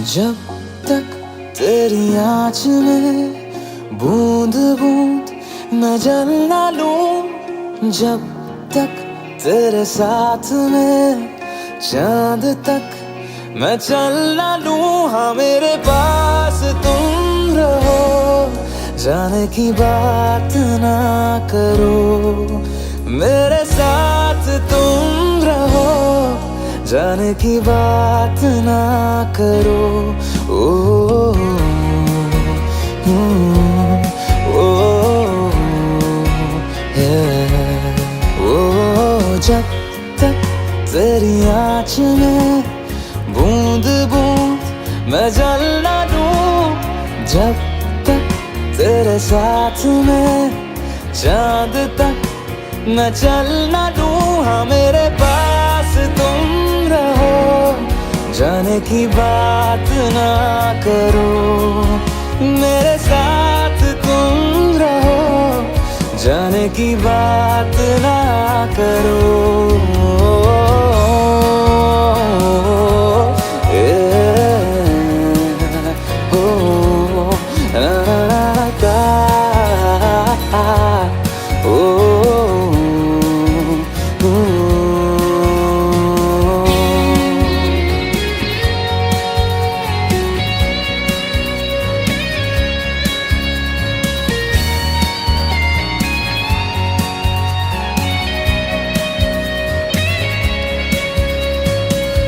जब तक तेरी आँच में बूंद बूंद मैं जल ना लूं, जब तक तेरे साथ में चांद तक मैं चल ना लूं। हाँ मेरे पास तुम रहो, जाने की बात ना करो, मेरे साथ तुम रहो, जाने की बात ना करो। ओ, जब तक तेरी आँच में बूंद बूंद मैं जल ना लूं, जब तक तेरे साथ में चांद तक मैं चल ना लूं। हाँ मेरे पास तुम रहो, जाने की बात ना करो, मेरे साथ तुम रहो, जाने की बात ना करो।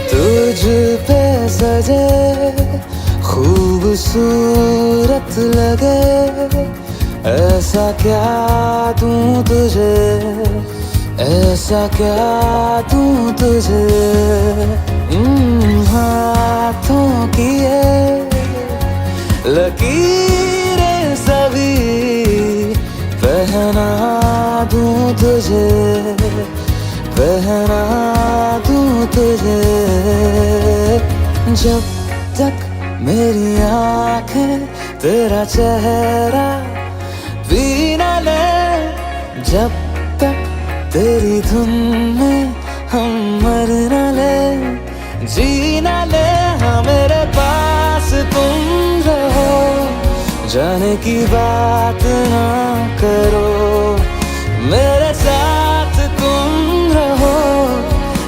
तुझ पे सजे खूबसूरत लगे, ऐसा क्या दूं तुझे, ऐसा क्या दूं तुझे। हाथों की ये लकीरें सभी पहना दूं तुझे, पहना दूं तुझे। जब तक मेरी आँखें तेरा चेहरा भी ना ले, जब तक तेरी धुन में हम मर ना ले, जी ना ले। हाँ मेरे पास तुम रहो, जाने की बात ना करो, मेरे साथ तुम रहो,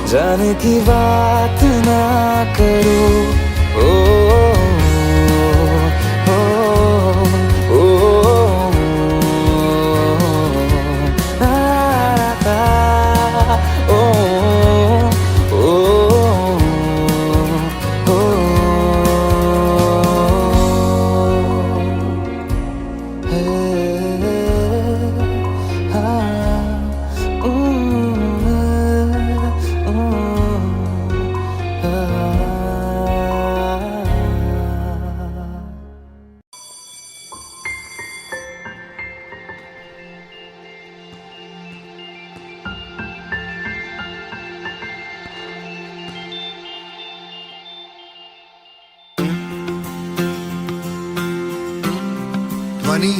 जाने की बात ना करो। ध्वनि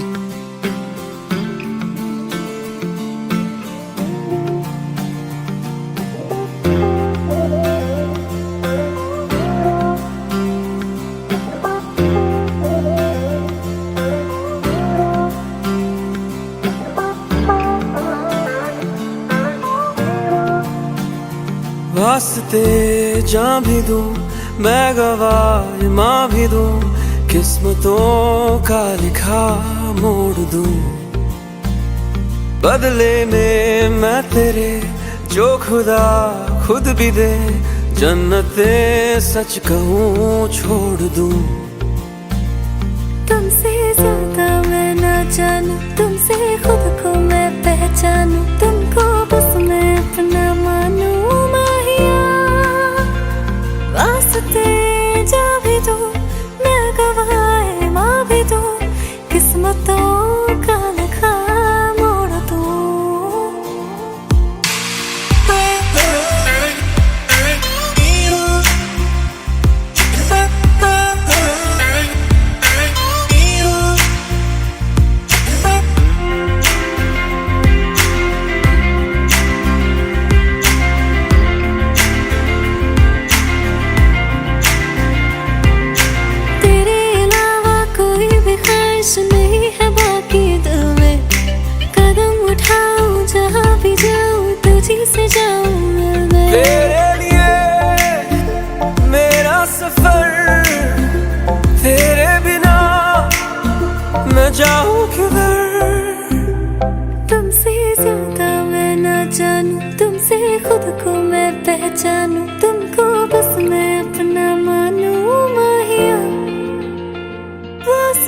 वास्ते जान भी दूं, मैं गवाह माँ भी दूं, किस्मतों का लिखा मोड़ दूं। बदले में मैं तेरे जो खुदा खुद भी दे, जन्नते सच कहूँ छोड़ दूं। तुमसे ज्यादा मैं ना जानूं, तुमसे खुद को मैं पहचानूं, तुमको बस मैं अपना मानूं। माहिया वास्ते जा भी दो, मैं गवाह माँ भी दो, किस्मतों का लिखा मोड़ दो।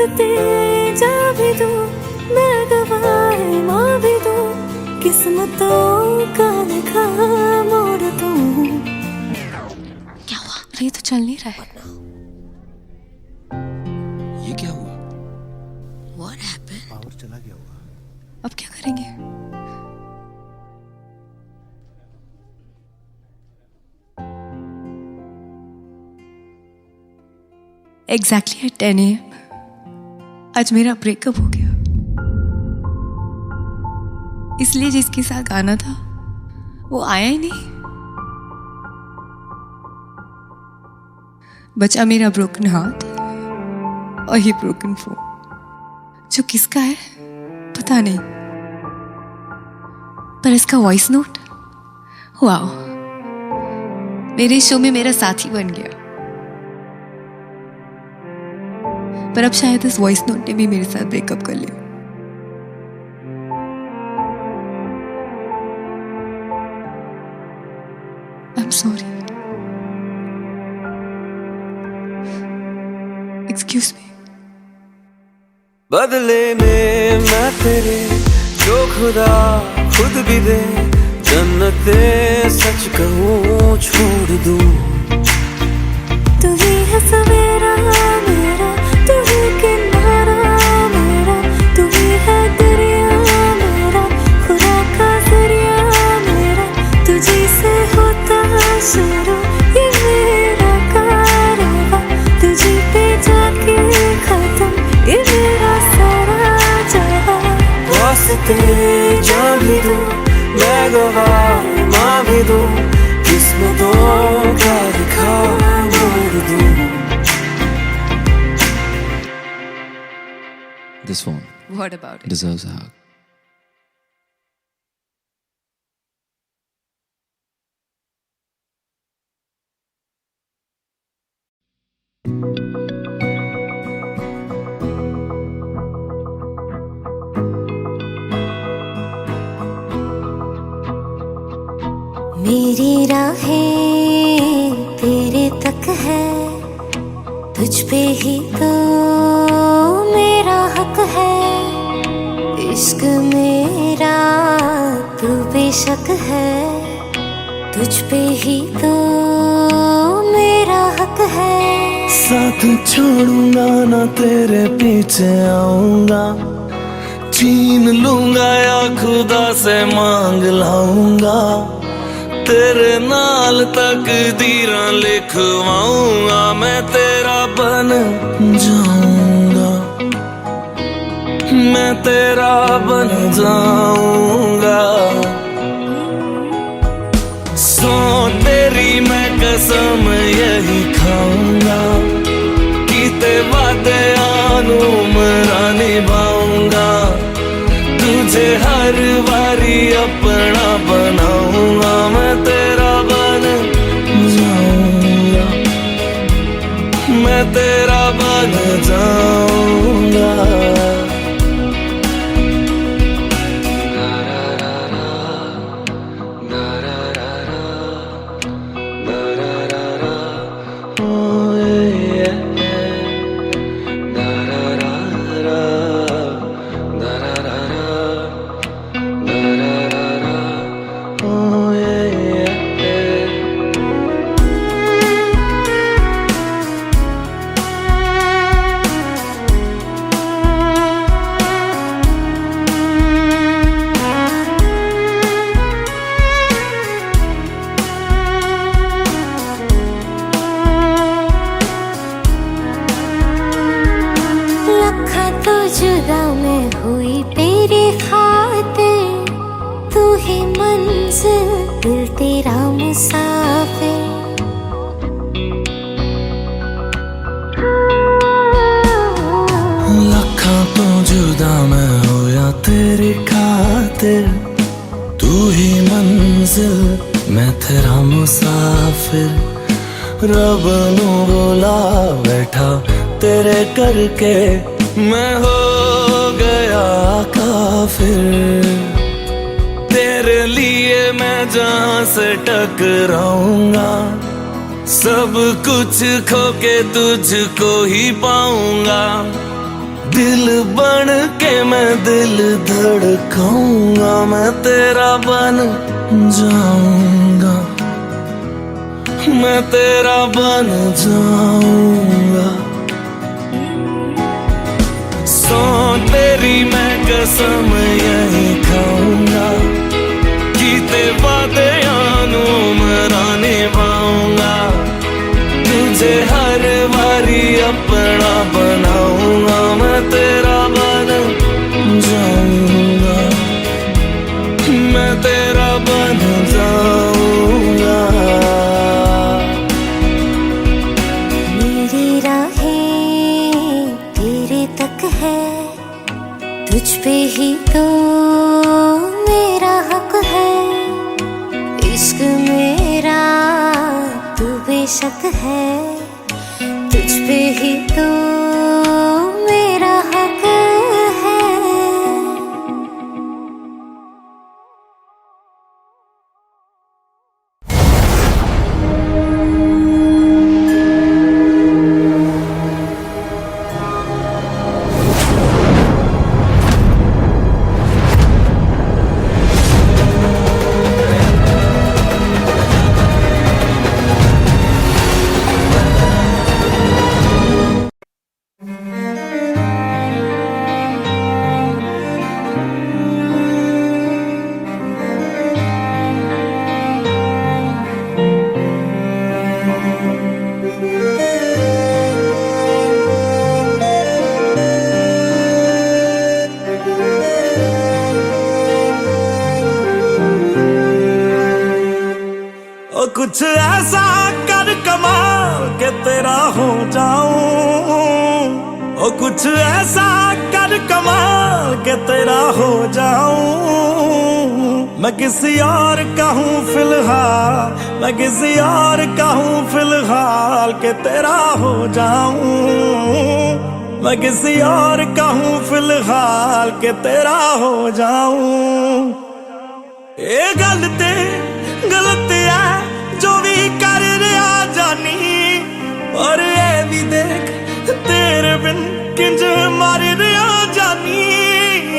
वास्ते जा भी दूं, मैं गवाह माँ भी दूं, किस्मतों का लिखा मोड़ दूं। क्या हुआ? ये तो चल नहीं रहा है। ये क्या हुआ? What happened? पावर चला गया होगा। अब क्या करेंगे? Exactly at 10 AM आज मेरा ब्रेकअप हो गया। इसलिए जिसके साथ आना था वो आया ही नहीं। बचा मेरा ब्रोकन हार्ट और ये ब्रोकन फोन, जो किसका है पता नहीं, पर इसका वॉइस नोट वाओ, मेरे शो में मेरा साथी बन गया। पर अब शायद इस वॉइस नोट ने भी मेरे साथ ब्रेकअप कर लिया। I'm sorry. Excuse me. बदले में मैं तेरे जो खुदा खुद भी दे, जन्नते सच कहूँ छोड़ दूँ। तू ही है सवेरा मेरा, तू ही किनारा मेरा, तू ही है दरिया मेरा, खुदा का जरिया मेरा, तुझी से होता शुरू ये मेरा कारवां, तुझी पे जाके खत्म ये मेरा सारा जहां। वास्ते जा भी दूं, मैं गवाह माँ भी दूं, किस्मतों का लिखा मोड़ दूं। This phone What about it? deserves a hug. मेरी राहें तेरे तक है, तुझ पे ही तो मेरा हक है। इश्क मेरा तू बेशक है, तुझ पे ही तो मेरा हक है। साथ छोड़ूंगा ना तेरे पीछे आऊंगा, छीन लूंगा या खुदा से मांग लाऊंगा, तेरे नाल तकदीरां लिखवाऊंगा, मैं तेरा बन जाऊंगा, मैं तेरा बन जाऊंगा। सो तेरी मैं कसम यही खाऊंगा, कीते वादे आनू मरा निभाऊंगा, तुझे हर बारी अपना बनाऊंगा, मैं तेरा बन जाऊंगा, मैं तेरा बन जाऊंगा। जुदा मैं हुई तेरी खातिर, तू ही मंजिल दिल तेरा मुसाफिर। लखा तो जुदा मैं होया तेरी खातिर, तू ही मंजिल मैं तेरा मुसाफिर। रब नू बोला बैठा तेरे करके, मैं हो गया काफिर। तेरे लिए मैं जहां से टकराऊंगा, सब कुछ खो के तुझको ही पाऊंगा, दिल बन के मैं दिल धड़काऊंगा, मैं तेरा बन जाऊंगा, मैं तेरा बन जाऊंगा। सौ तेरी मैं कसम यही खाऊंगा, कीते वादे आनू मरा निभाऊंगा, तुझे हर बारी अपना बनाऊंगा, मैं तेरा बन जाऊंगा, मैं तेरा बन जाऊंगा। मेरी राहें तेरे तक है, तुझ पे ही तो मेरा हक है। इश्क मेरा तू बेशक है, तुझ पे ही तो मेरा हक है। कुछ ऐसा कर कमाल के तेरा हो जाऊं, ओ कुछ ऐसा कर कमाल के तेरा हो जाऊं। मैं किसी और का हूँ फिलहाल, मैं किसी और का हूँ फिलहाल के तेरा हो जाऊं। मैं किसी और का हूँ फिलहाल के तेरा हो जाऊं। ये गलत है जो भी कर रहा जानी, और ये भी देख तेरे बिन किंज मर रहा जानी।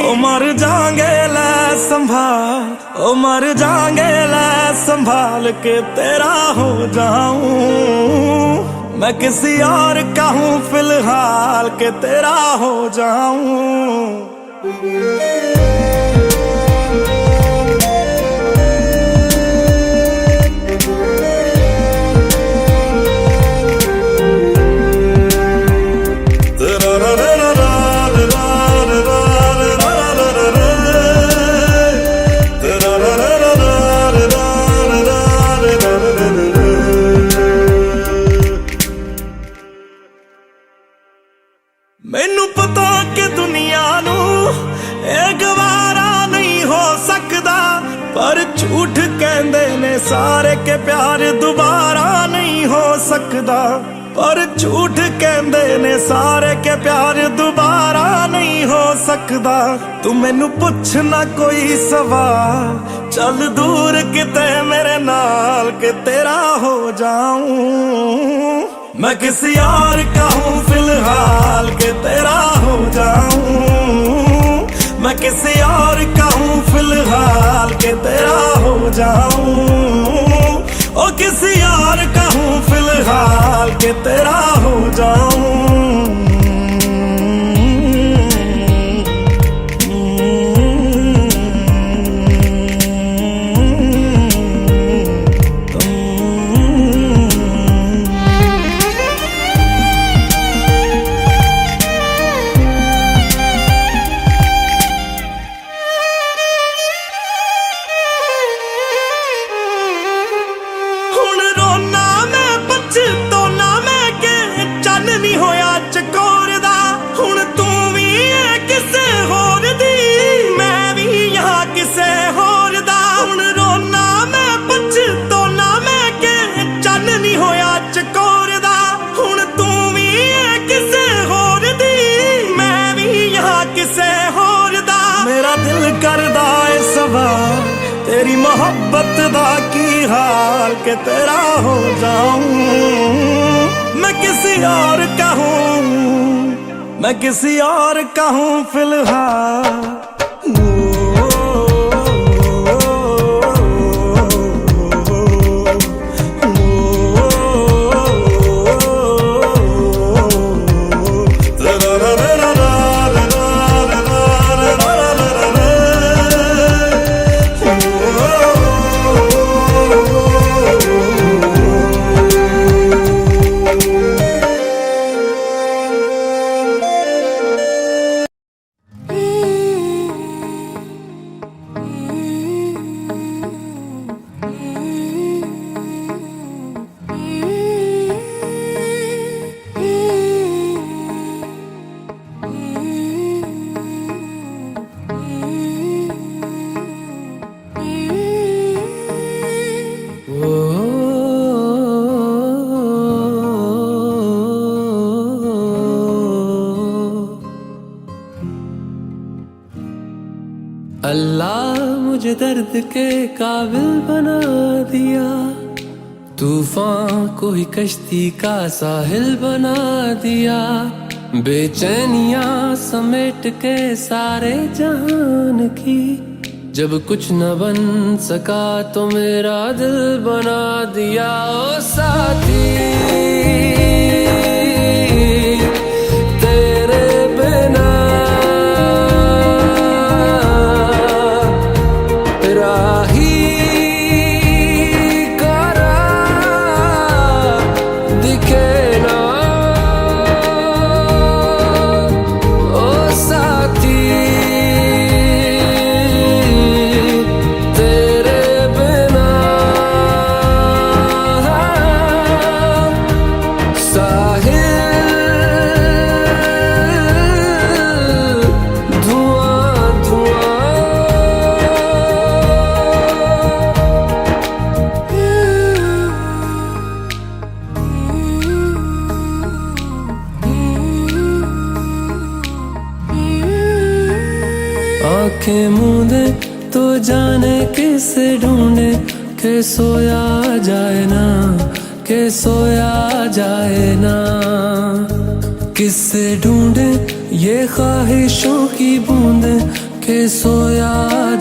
ओ मर जाएंगे ले संभाल, ओ मर जाएंगे ले संभाल के तेरा हो जाऊं। मैं किसी और का हूँ फिलहाल के तेरा हो जाऊं। मैनू पता कि दुनिया नू ये गवारा नहीं हो सकदा, पर झूठ कहंदे ने सारे के प्यार दोबारा नहीं हो सकदा। पर झूठ कहंदे ने सारे के प्यार दोबारा नहीं हो सकदा। तू मैनू पुछ ना कोई सवाल, चल दूर किते मेरे नाल के तेरा हो जाऊं। मैं किसी और का हूँ फिलहाल के तेरा हो जाऊं। मैं किसी और का हूँ फिलहाल के तेरा हो जाऊं। ओ किसी और का हूँ फिलहाल के तेरा हो जाऊं। करदा है सवाल तेरी मोहब्बत दा की हाल के तेरा हो जाऊं। मैं किसी और का हूँ, मैं किसी और का हूं फिलहाल। अल्लाह मुझे दर्द के काबिल बना दिया, तूफान को ही कश्ती का साहिल बना दिया। बेचैनियां समेट के सारे जहान की, जब कुछ न बन सका तो मेरा दिल बना दिया। ओ साथी तेरे बिना राही करा दिखे ना। ओ साथी तेरे बिना साहिल धुआं धुआं। आंखें मूंदे तो जाने किसे ढूंढे, के सोया जाए ना, के सोया जाए ना। किससे ढूंढे ये ख्वाहिशों की बूंदे, के सोया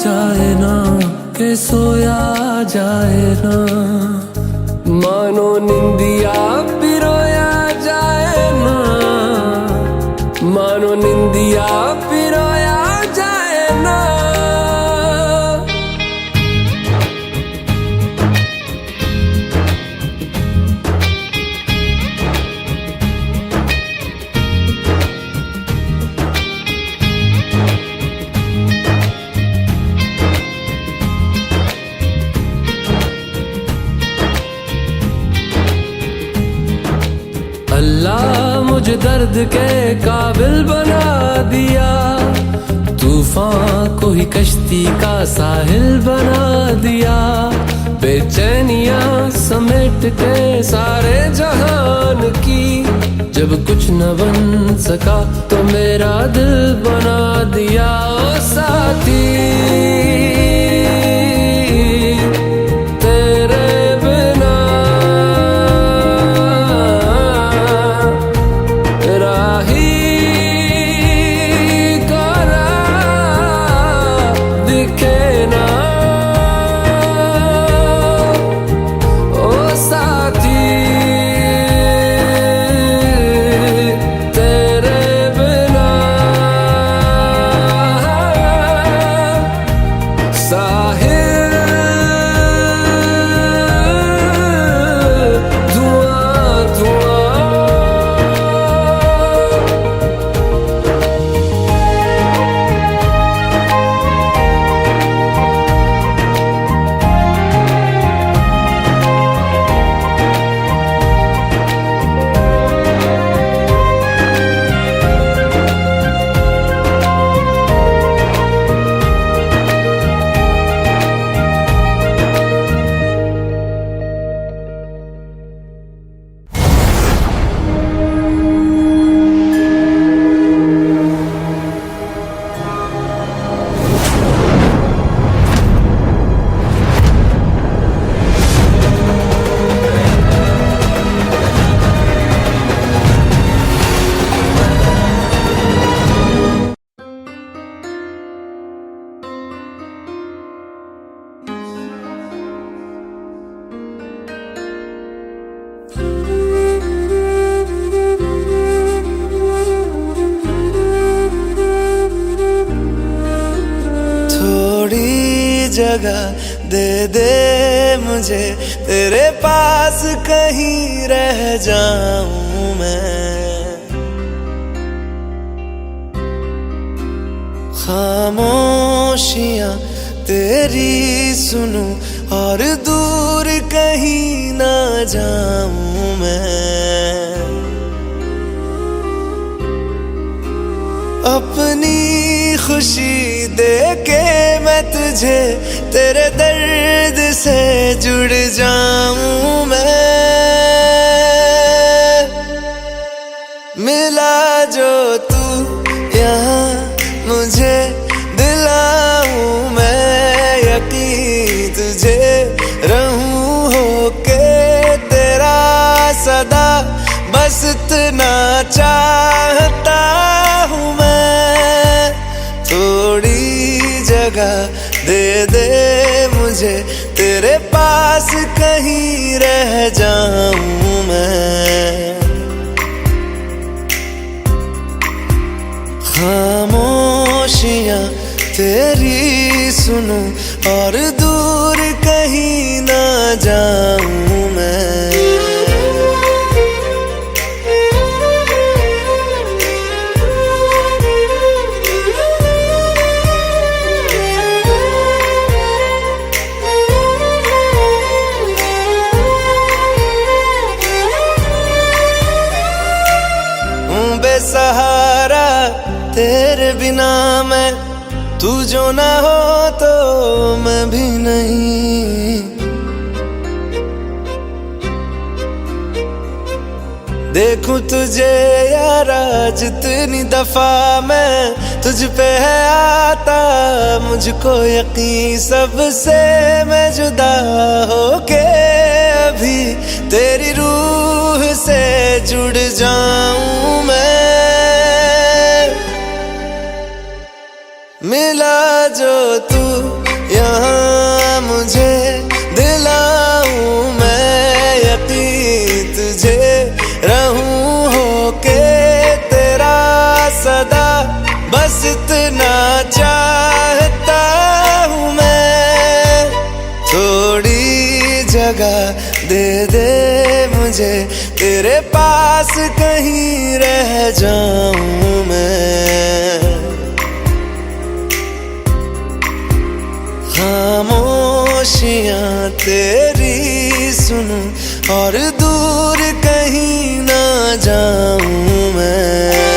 जाए ना, के सोया जाए ना। मानो निंदिया पिरोया जाए ना, मानो निंदिया पिरोया जाए ना। अल्लाह मुझे दर्द के काबिल बना दिया, तूफान को ही कश्ती का साहिल बना दिया। बेचैनियां समेट के सारे जहान की, जब कुछ न बन सका तो मेरा दिल बना दिया। ओ साथी तेरे बिना राही करा दिखे ना। ओ साथी तेरे बिना जगह दे दे मुझे, तेरे पास कहीं रह जाऊं मैं। खामोशियां तेरी सुनूं और दूर कहीं ना जाऊं मैं। अपनी खुशी दे के मैं तुझे, तेरे दर्द से जुड़ जाऊं मैं। मिला जो तू यहाँ मुझे, दिलाऊं मैं यकीन तुझे, रहूं होके तेरा सदा, बस इतना चाहता हूँ मैं। थोड़ी जगह दे दे मुझे, तेरे पास कहीं रह जाऊं मैं। खामोशियां तेरी सुनूं और दूर कहीं ना जाऊं मैं। बेसहारा तेरे बिना मैं, तू जो ना हो तो मैं भी नहीं। देखूं तुझे यारा जितनी दफा मैं, तुझ पे है आता मुझको यकीन, सबसे मैं जुदा होके अभी तेरी रूह से जुड़ जाऊं मैं। मिला जो तू यहाँ मुझे, दिलाऊं मैं यकीन तुझे, रहूं होके तेरा सदा, बस इतना चाहता हूँ मैं। थोड़ी जगह दे दे मुझे, तेरे पास कहीं रह जाऊं मैं। खामोशियां तेरी सुनूं और दूर कहीं ना जाऊं मैं।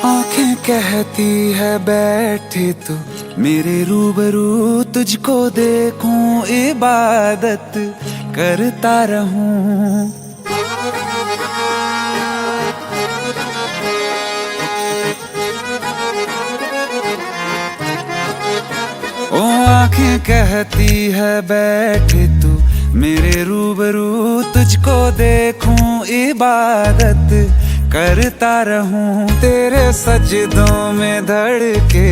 आंखें कहती है बैठे तू मेरे रूबरू, तुझको देखूं इबादत करता रहूं। ओ आंखें कहती है बैठे तू मेरे रूबरू, तुझको देखूं इबादत करता रहूं। तेरे सजदों में धड़के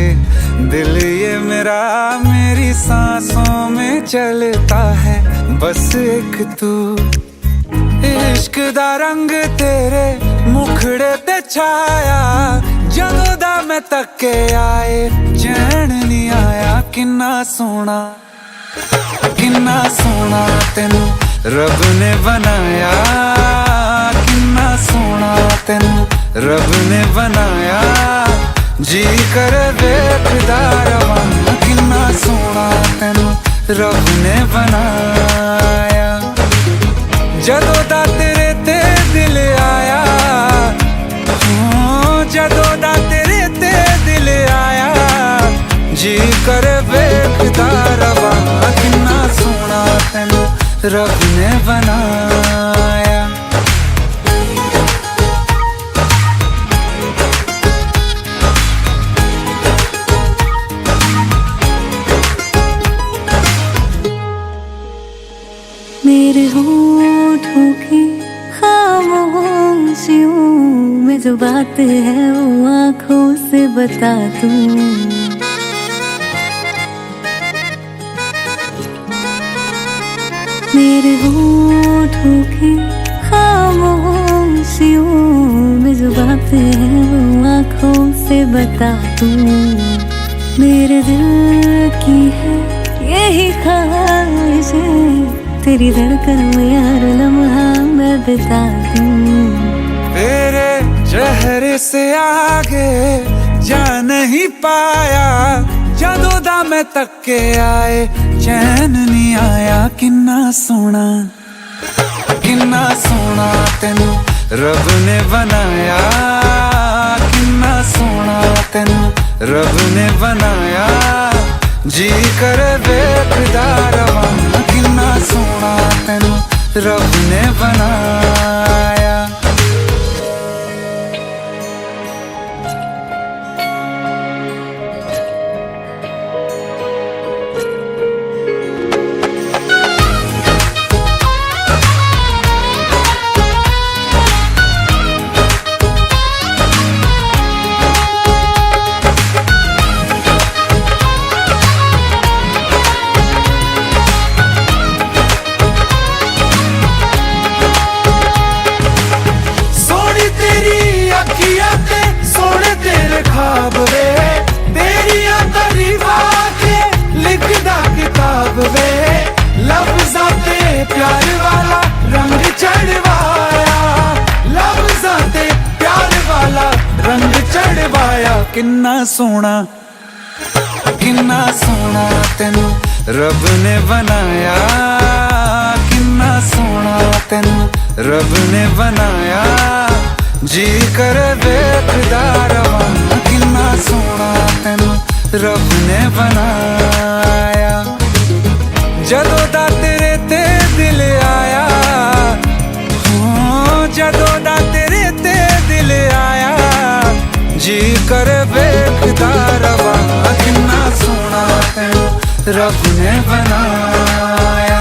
दिल ये मेरा, मेरी सांसों में चलता है बस एक तू। इश्क दा रंग तेरे मुखड़े ते छाया, जदों दा मैं तके आए चैन नहीं आया। किन्ना सोना तेनू रब ने बनाया, किन्ना सोना तेनू रब ने बनाया। जी कर वेखदा रवां किन्ना सोहना तैनू रब ने बनाया जदों दा तेरे ते दिल आया जदों दा तेरे ते दिल आया जी कर वेखदा रवां किन्ना सोहना तैनू रब ने बनाया मेरे होठों की खामोशियों में जो बात है वो आंखों से बता दूं मेरे होठों की खामोशियों में जो बात है वो आंखों से बता दूं मेरे दिल की है यही ख्वाहिश है तेरी धड़कन में यार लम्हा मैं बिता दूं तेरे चेहरे से आगे जा नहीं पाया जदों दा मैं तक्के आए चैन नहीं आया किन्ना सोहना तैनू रब ने बनाया किन्ना सोहना तैनू रब ने बनाया जी कर वेखदा रवां किन्ना सोहना तैनू रब ने बनाया प्यार वाला रंग चढ़वाया लफ्ज़ां प्यार वाला रंग चढ़वाया किन्ना सोहना तैनू रब ने बनाया किन्ना सोहना तैनू रब ने बनाया जी कर वेखदा रवां किन्ना सोहना तैनू रब ने बनाया जदों दा तेरे ते दिल आया जदों दा तेरे ते दिल आया जी कर वेखदा रवां किन्ना सोहना तैनू रब ने बनाया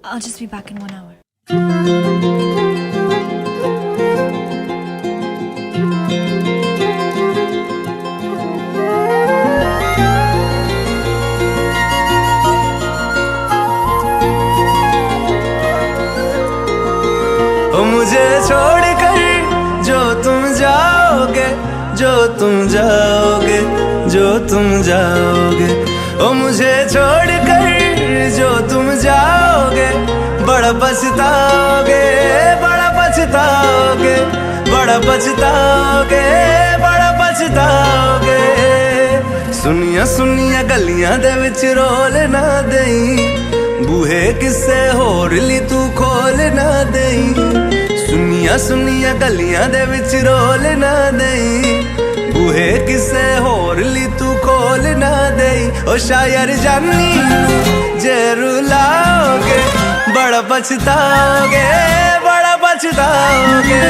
I'll just be back in 1 hour. मुझे छोड़कर जो तुम जाओगे जो तुम जाओगे जो तुम जाओगे ओ मुझे छोड़कर जो तुम जाओगे बड़ा पछताओगे बड़ा पछताओगे बड़ा पछताओगे बड़ा पछताओगे सुनिया सुनिया गलियां दे विच रोल ना देई बूहे किसे होर ली तू खोल ना देई सुनिया सुनिया गलियां दे विच रोल ना देई बूहे किसे होर ली तू खोल ना देई ओ शायर जानी जे रुलाओगे बड़ा पछताओगे बड़ा पछताओगे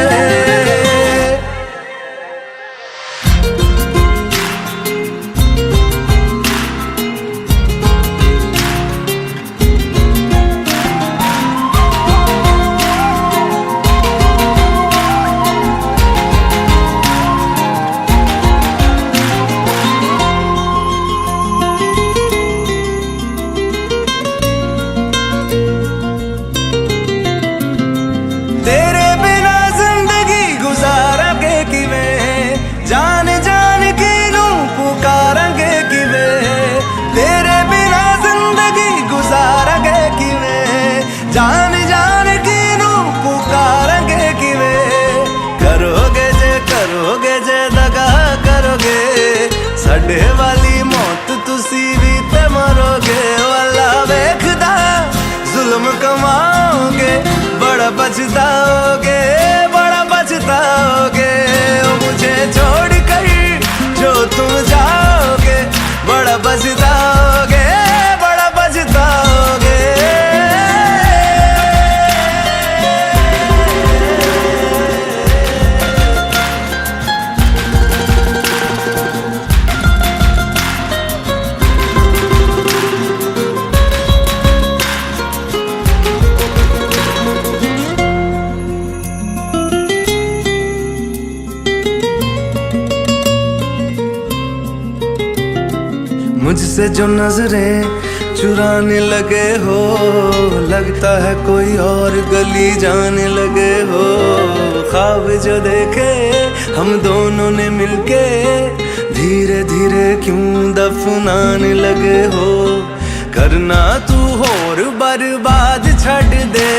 मारोगे वाला वेखदा जुल्म कमाओगे बड़ा पछताओगे बड़ा पछताओगे ओ मुझे छोड़ कर जो तुम जाओगे बड़ा पछताओगे बड़ा पछताओगे मुझसे जो नजरें चुराने लगे हो लगता है कोई और गली जाने लगे हो ख्वाब जो देखे हम दोनों ने मिलके धीरे धीरे क्यों दफनाने लगे हो करना तू होर बर्बाद छड़ दे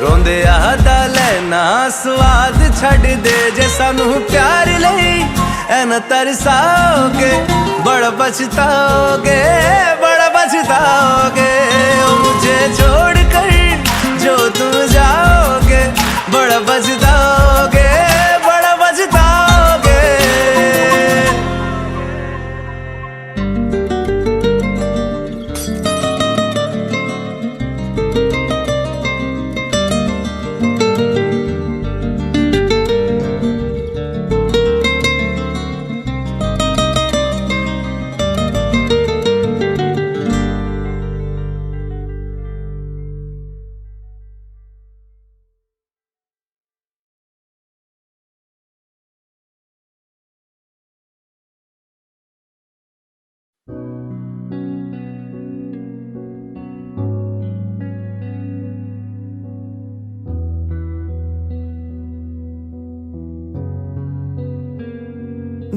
रोंदे आदा लेना स्वाद छड़ दे जे सानू प्यार लई ऐना तरसाओगे बड़ा पछताओगे बड़ा पछताओगे ओ मुझे छोड़ कर जो तुम जाओगे बड़ा पछताओगे बड़ा पछताओगे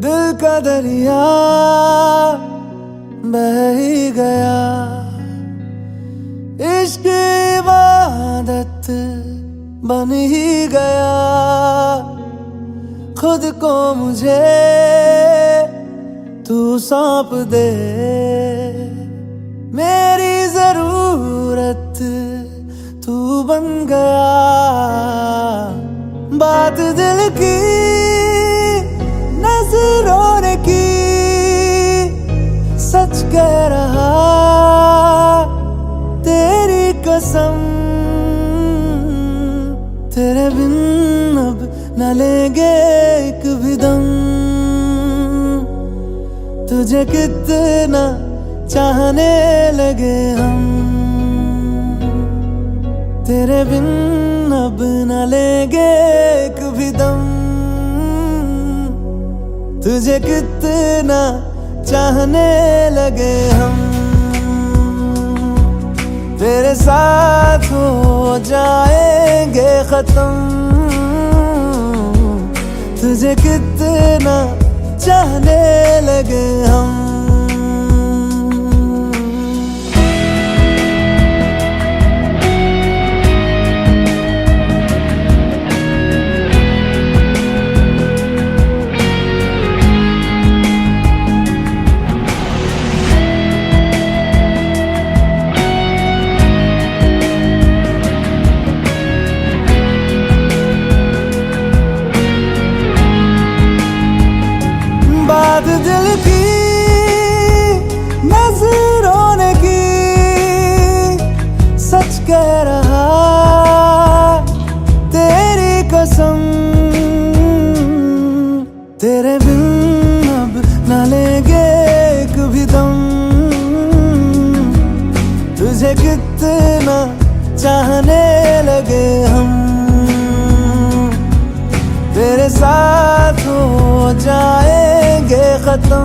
दिल का दरिया बह ही गया इश्क इबादत बन ही गया खुद को मुझे तू सौंप दे मेरी जरूरत तू बन गया बात दिल की नजरों ने की सच कह रहा तेरी कसम तेरे बिन अब न लेंगे एक भी दम तुझे कितना चाहने लगे हम तेरे बिन अब न लेंगे एक भी दम तुझे कितना चाहने लगे हम तेरे साथ हो जाएंगे खत्म तुझे कितना चाहने लगे हम बात दिल की नजरों ने की सच कह रहा तेरी कसम तेरे बिन अब न लेंगे एक भी दम तुझे कितना चाहने लगे हम तेरे साथ हो जाएंगे खत्म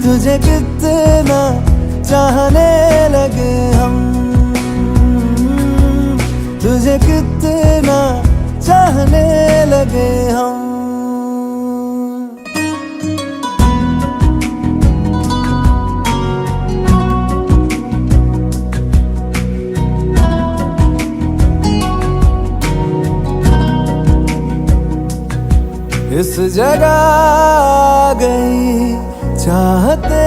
तुझे कितना चाहने लगे हम तुझे कितना चाहने लगे हम इस जगह गई चाहते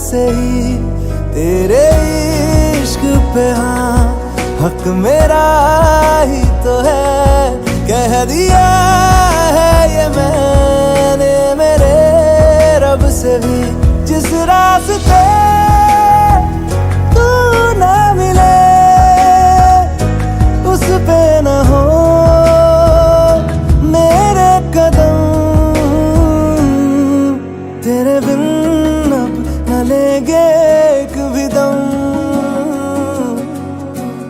से ही तेरे इश्क पे, हाँ हक मेरा ही तो है, कह दिया है ये मैंने मेरे रब से भी। जिस रास्ते तू ना मिले उस पे न हो मेरे कदम, तेरे बिन अब न लेंगे एक भी दम।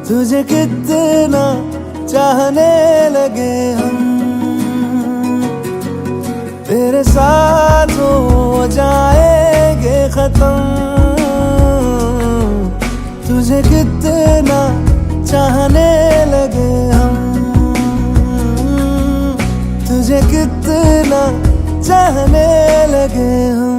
तुझे कितना चाहने लगे हम, तेरे साथ हो जाएंगे खत्म। तुझे कितना चाहने लगे हम, तुझे कितना चाहने लगे हम।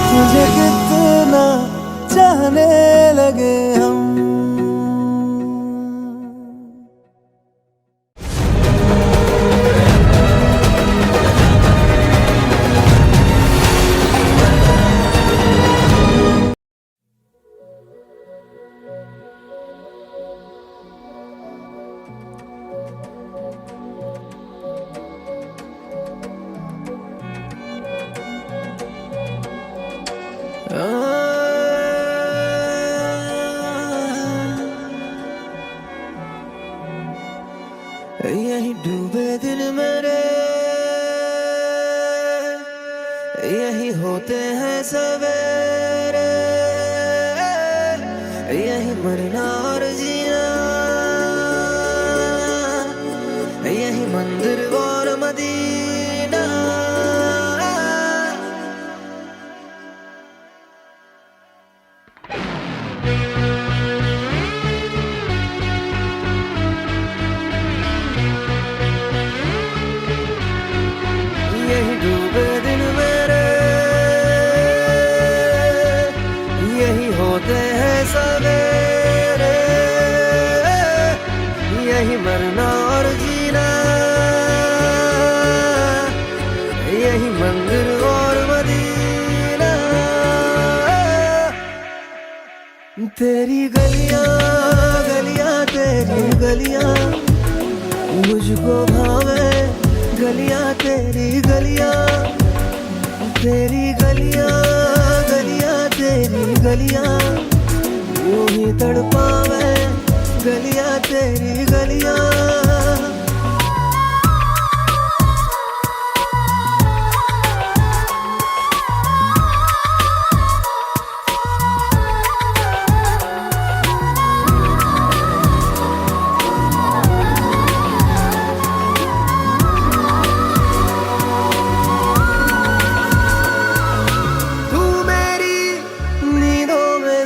तुझे कितना चाहने लगे हम। यही डूबे दिन मेरे, यही होते हैं सवेरे, यही मरना और जीना, यही मंदिर और मदीना। यही डूबे दिन मेरे, यही होते हैं सवेरे, यही मरना और जीना, यही मंदिर और मदीना। तेरी गलियां गलियां तेरी गलियां मुझको भावे, गलियां तेरी गलियां, तेरी गलियां गलियां तेरी गलियां यूं ही तड़पावे, गलियां तेरी गलियां।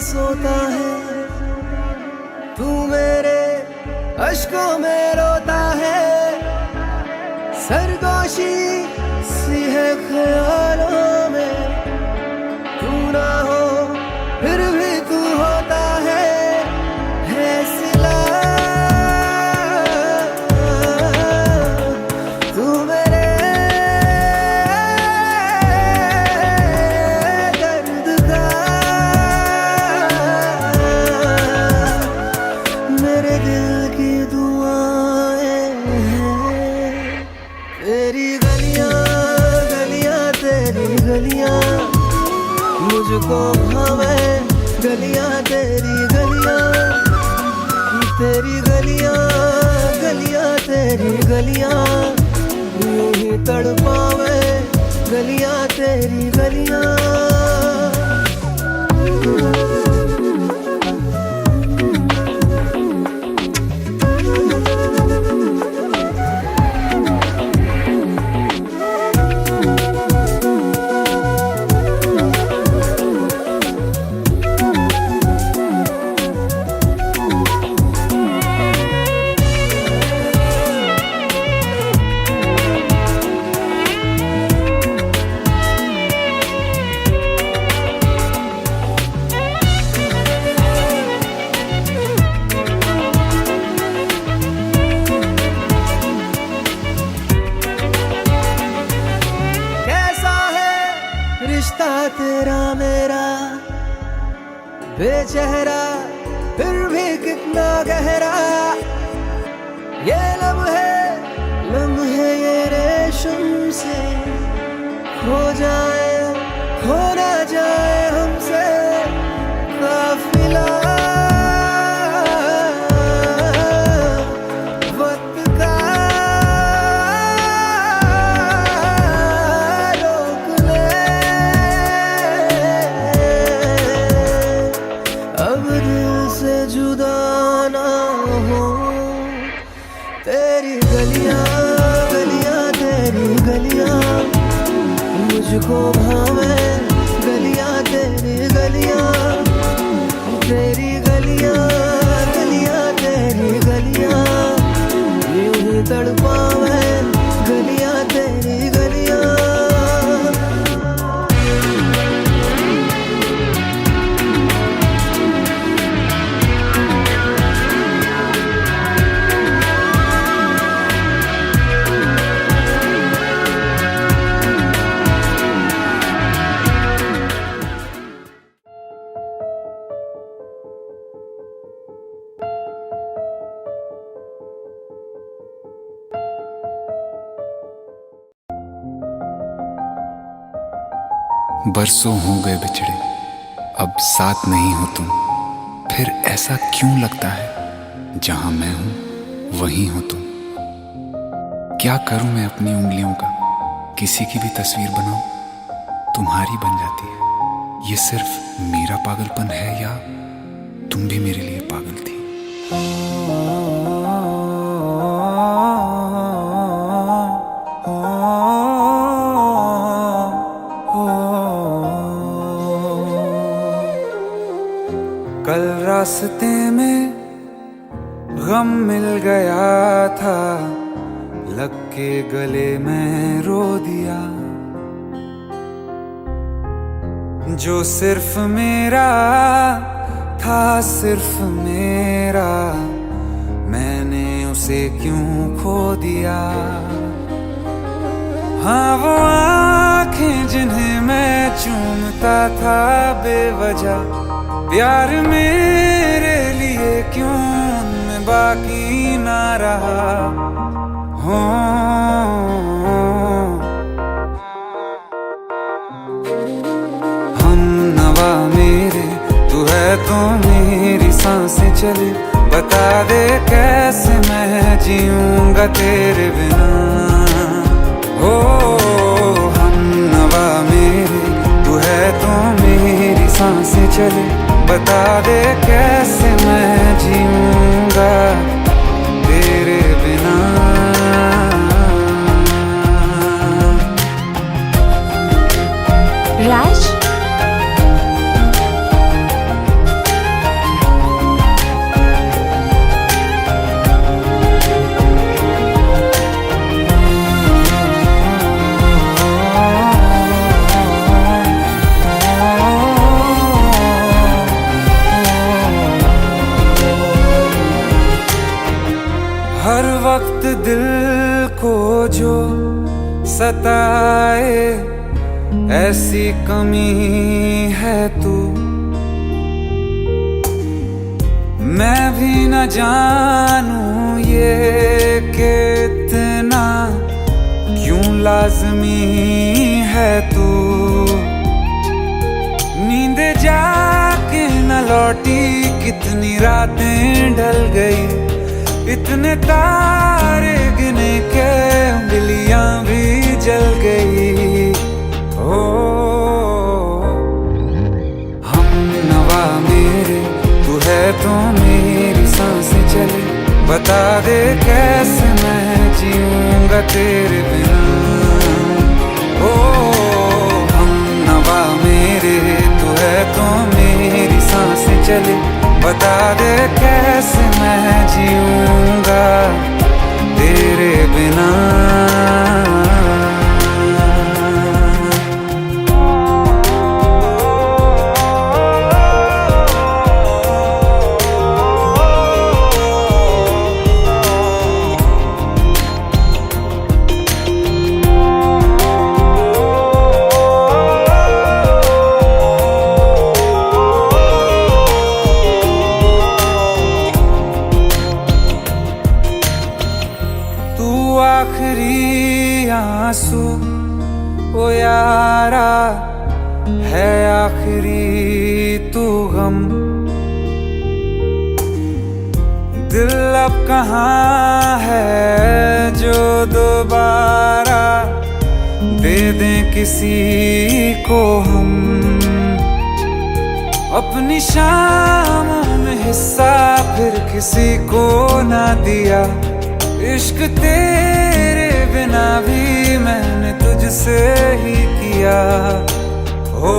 सोता है तू मेरे अश्कों में रोता है, सरगोशी सी है ख्यालों में, तू ना हो फिर भी तू होता है सिला। तू मेरे दर्द का, मेरे दिल की दुआएं हैं। तेरी गलियां गलियां तेरी गलियां मुझको भावे, गलियां तेरी गलियां, तेरी गलियां गलियां तेरी गलियां यूं ही तड़पावे, गलियां तेरी गलियां। तेरा मेरा बेचेहरा फिर भी कितना गहरा, ये लम्हे ये रेशम से खो जाए, खो ना जाए हमसे काफिला वक्त का रोक ले। अब दिल से जुदा ना हो, तेरी गलियां गलियां तेरी गलियां मुझको भावे, गलियां तेरी गलियां, तेरी गलियां गलियां तेरी गलियां यूं ही तड़पावे, गलियां तेरी गलियां। बरसों हो गए बिछड़े, अब साथ नहीं हो तुम, फिर ऐसा क्यों लगता है जहां मैं हूं वहीं हो तुम। क्या करूं मैं अपनी उंगलियों का, किसी की भी तस्वीर बनाऊं तुम्हारी बन जाती है। ये सिर्फ मेरा पागलपन है या तुम भी मेरे लिए पागल थी। कल रास्ते में गम मिल गया था, लग के गले में रो दिया। जो सिर्फ मेरा था, सिर्फ मेरा, मैंने उसे क्यों खो दिया। हाँ वो आँखें जिन्हें मैं चूमता था बेवजह, प्यार मेरे लिए क्यों उनमें बाकी ना रहा। हो हम नवा मेरे, तू है तो मेरी सांसें चले, बता दे कैसे मैं जीऊंगा तेरे बिना। हो हम नवा मेरे, तू है तो मेरी सांसें चले, बता दे कैसे मैं जीऊंगा तेरे बिना। राज, हर वक्त दिल को जो सताए, ऐसी कमी है तू। मैं भी न जानूं ये कि इतना क्यों लाज़मी है तू। नींद जाके न लौटी, कितनी रातें ढल गई, इतने तारे गिने के उंगलियां भी जल गई। ओ हम नवा मेरे, तू है तो मेरी सांसें चले, बता दे कैसे मैं जीऊंगा तेरे बिना। ओ हम नवा मेरे, तू है तो मेरी सांसें चले, बता दे कैसे मैं जीऊंगा तेरे बिना। आंसू ओ यारा है आखिरी तू गम। दिल अब कहाँ है जो दोबारा दे दें किसी को हम। अपनी शामों में हिस्सा फिर किसी को ना दिया। इश्क तेरे बिना भी मैंने तुझसे ही किया। हो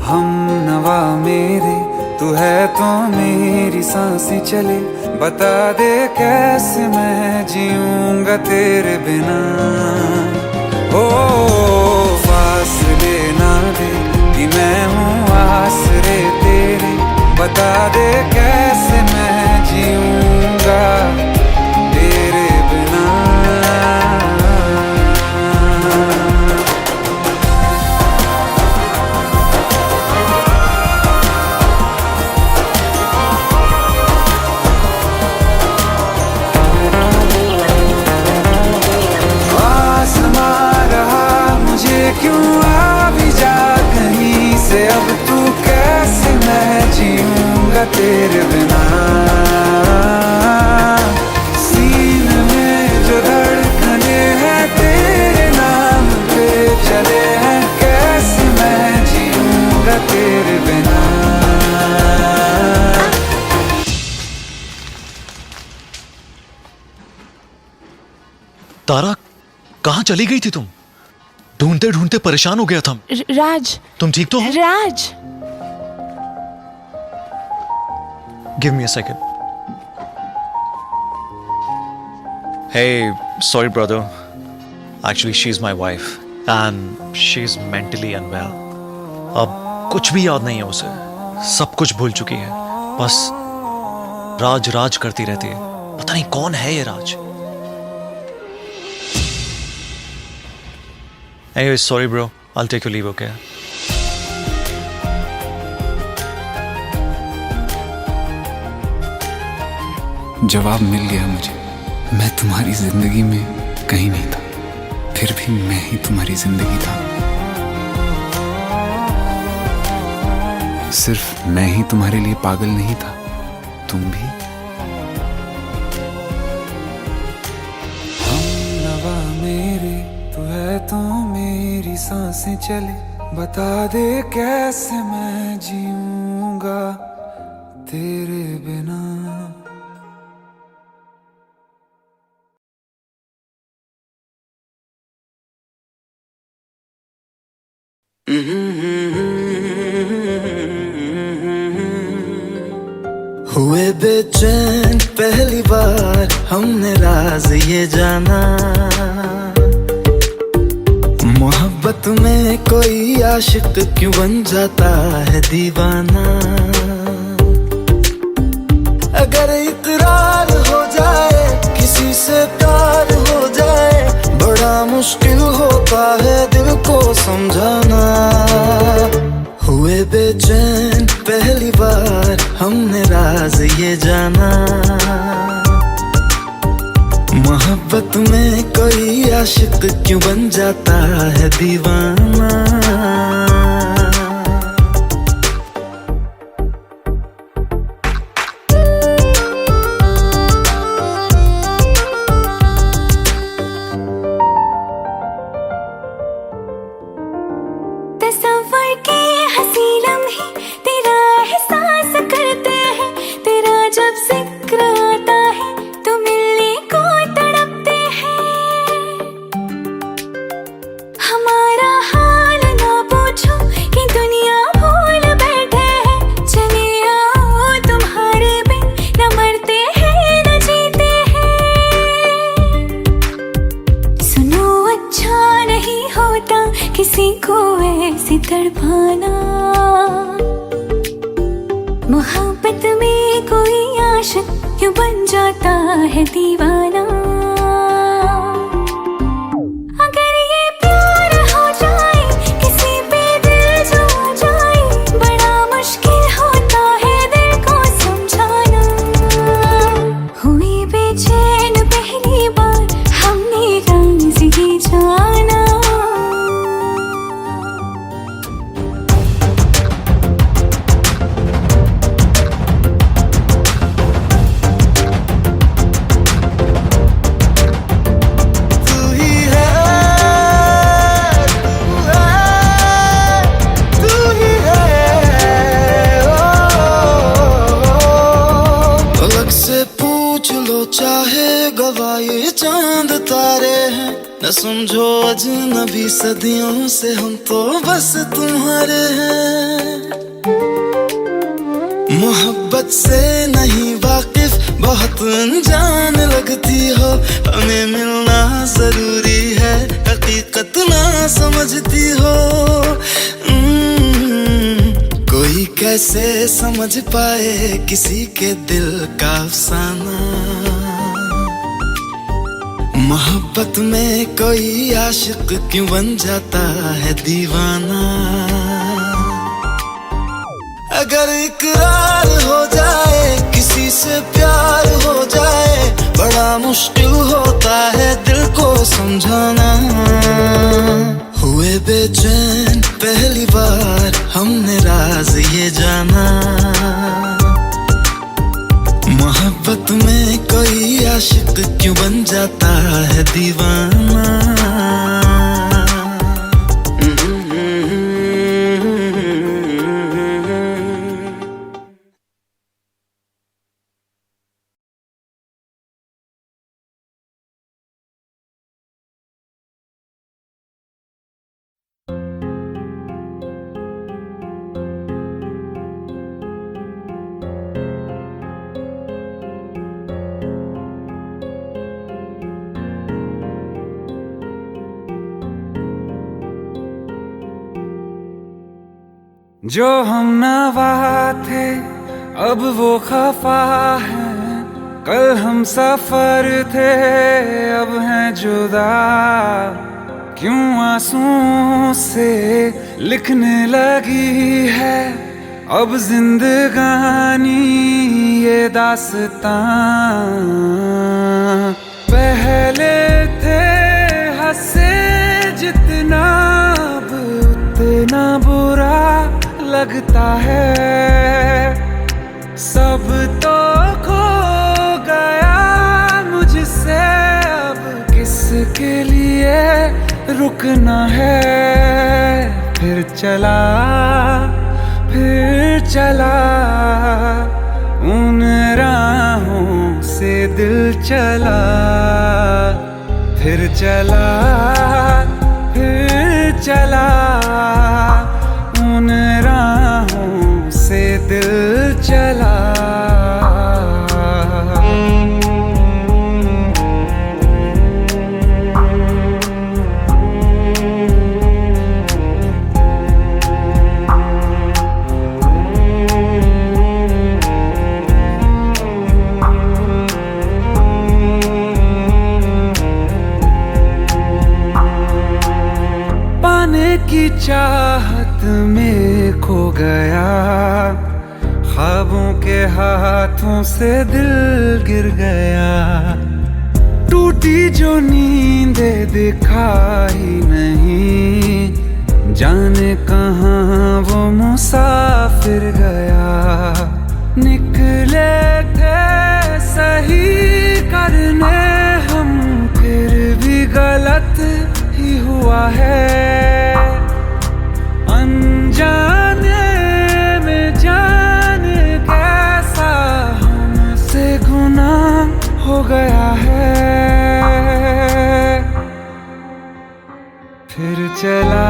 हम नवा मेरे तू है तो मेरी सांसें चले। बता दे कैसे मैं जीऊंगा तेरे बिना। ओ फासले ना दे कि मैं हूँ आसरे तेरे। बता दे कैसे मैं जीऊंगा तेरे बिना। क्यों आ भी जा कहीं से अब तू कैसे मैं जीऊंगा तेरे बिना। सीने में जो धड़कने हैं तेरे नाम पे चले हैं। कैसे मैं जीऊंगा तेरे बिना। तारा कहाँ चली गई थी तुम? ढूंढते ढूंढते परेशान हो गया था। राज, तुम ठीक तो हो? Raj, give me a second. Hey, sorry brother. Actually, she's my wife and she's mentally unwell. अब कुछ भी याद नहीं है उसे, सब कुछ भूल चुकी है। बस राज राज करती रहती है। पता नहीं कौन है ये राज। Anyway, sorry bro. I'll take your leave, okay? जवाब मिल गया मुझे। मैं तुम्हारी जिंदगी में कहीं नहीं था, फिर भी मैं ही तुम्हारी जिंदगी था। सिर्फ मैं ही तुम्हारे लिए पागल नहीं था, तुम भी। हम नवा मेरे तू है तो मेरी सांसें चले। बता दे कैसे मैं जीऊंगा तेरे बिना। हुए बेचैन पहली बार हमने राज ये जाना। मोहब्बत में कोई आशिक क्यों बन जाता है दीवाना। अगर इकरार हो जाए किसी से प्यार हो जाए, बड़ा मुश्किल होता है दिल को समझाना। हुए बेचैन पहली बार हमने राज ये जाना। मोहब्बत में कोई आशिक क्यों बन जाता है दीवाना। तस्वर के हंसी लम्हे तेरा एहसास करते हैं। तेरा जब जिक्र आता है तो मिलने को तड़पते हैं। हमारा हाल ना पूछो कि दुनिया भूल बैठे हैं। चले आओ तुम्हारे बिन न मरते हैं न जीते हैं। सुनो अच्छा नहीं होता किसी को ऐसे तड़पाना। मोहब्बत में कोई आशिक क्यों बन जाता है दीवाना। अगर ये प्यार हो जाए किसी पे दिल जो आ जाए, बड़ा मुश्किल होता है दिल को समझाना। हुई बेचैन पहली बार हम न समझो अजनबी सदियों से हम तो बस तुम्हारे हैं। मोहब्बत से नहीं वाकिफ बहुत अनजान लगती हो, हमें मिलना जरूरी है हकीकत ना समझती हो। कोई कैसे समझ पाए किसी के दिल का अफसाना, मोहब्बत में कोई आशिक क्यों बन जाता है दीवाना। अगर इकरार हो जाए किसी से प्यार हो जाए, बड़ा मुश्किल होता है दिल को समझाना। हुए बेचैन पहली बार हमने राज ये जाना, मोहब्बत में कोई आशिक क्यों बन जाता है दीवाना। जो हम नवा थे अब वो खफा है, कल हम सफर थे अब हैं जुदा। क्यों आंसुओं से लिखने लगी है अब जिंदगानी ये दास्तां। पहले थे हंसे जितना अब उतना बुरा लगता है। सब तो खो गया मुझसे अब किसके लिए रुकना है। फिर चला उन राहों से दिल चला। फिर चला उन राहों से दिल चला। पाने की चाहत में खो गया, ख्वाबों के हाथों से दिल गिर गया। टूटी जो नींदे दिखाई नहीं, जाने कहाँ वो मुसाफिर गया। निकले थे सही करने हम, फिर भी गलत ही हुआ है। अनजाने में जाने कैसा हमसे गुनाह हो गया है। फिर चला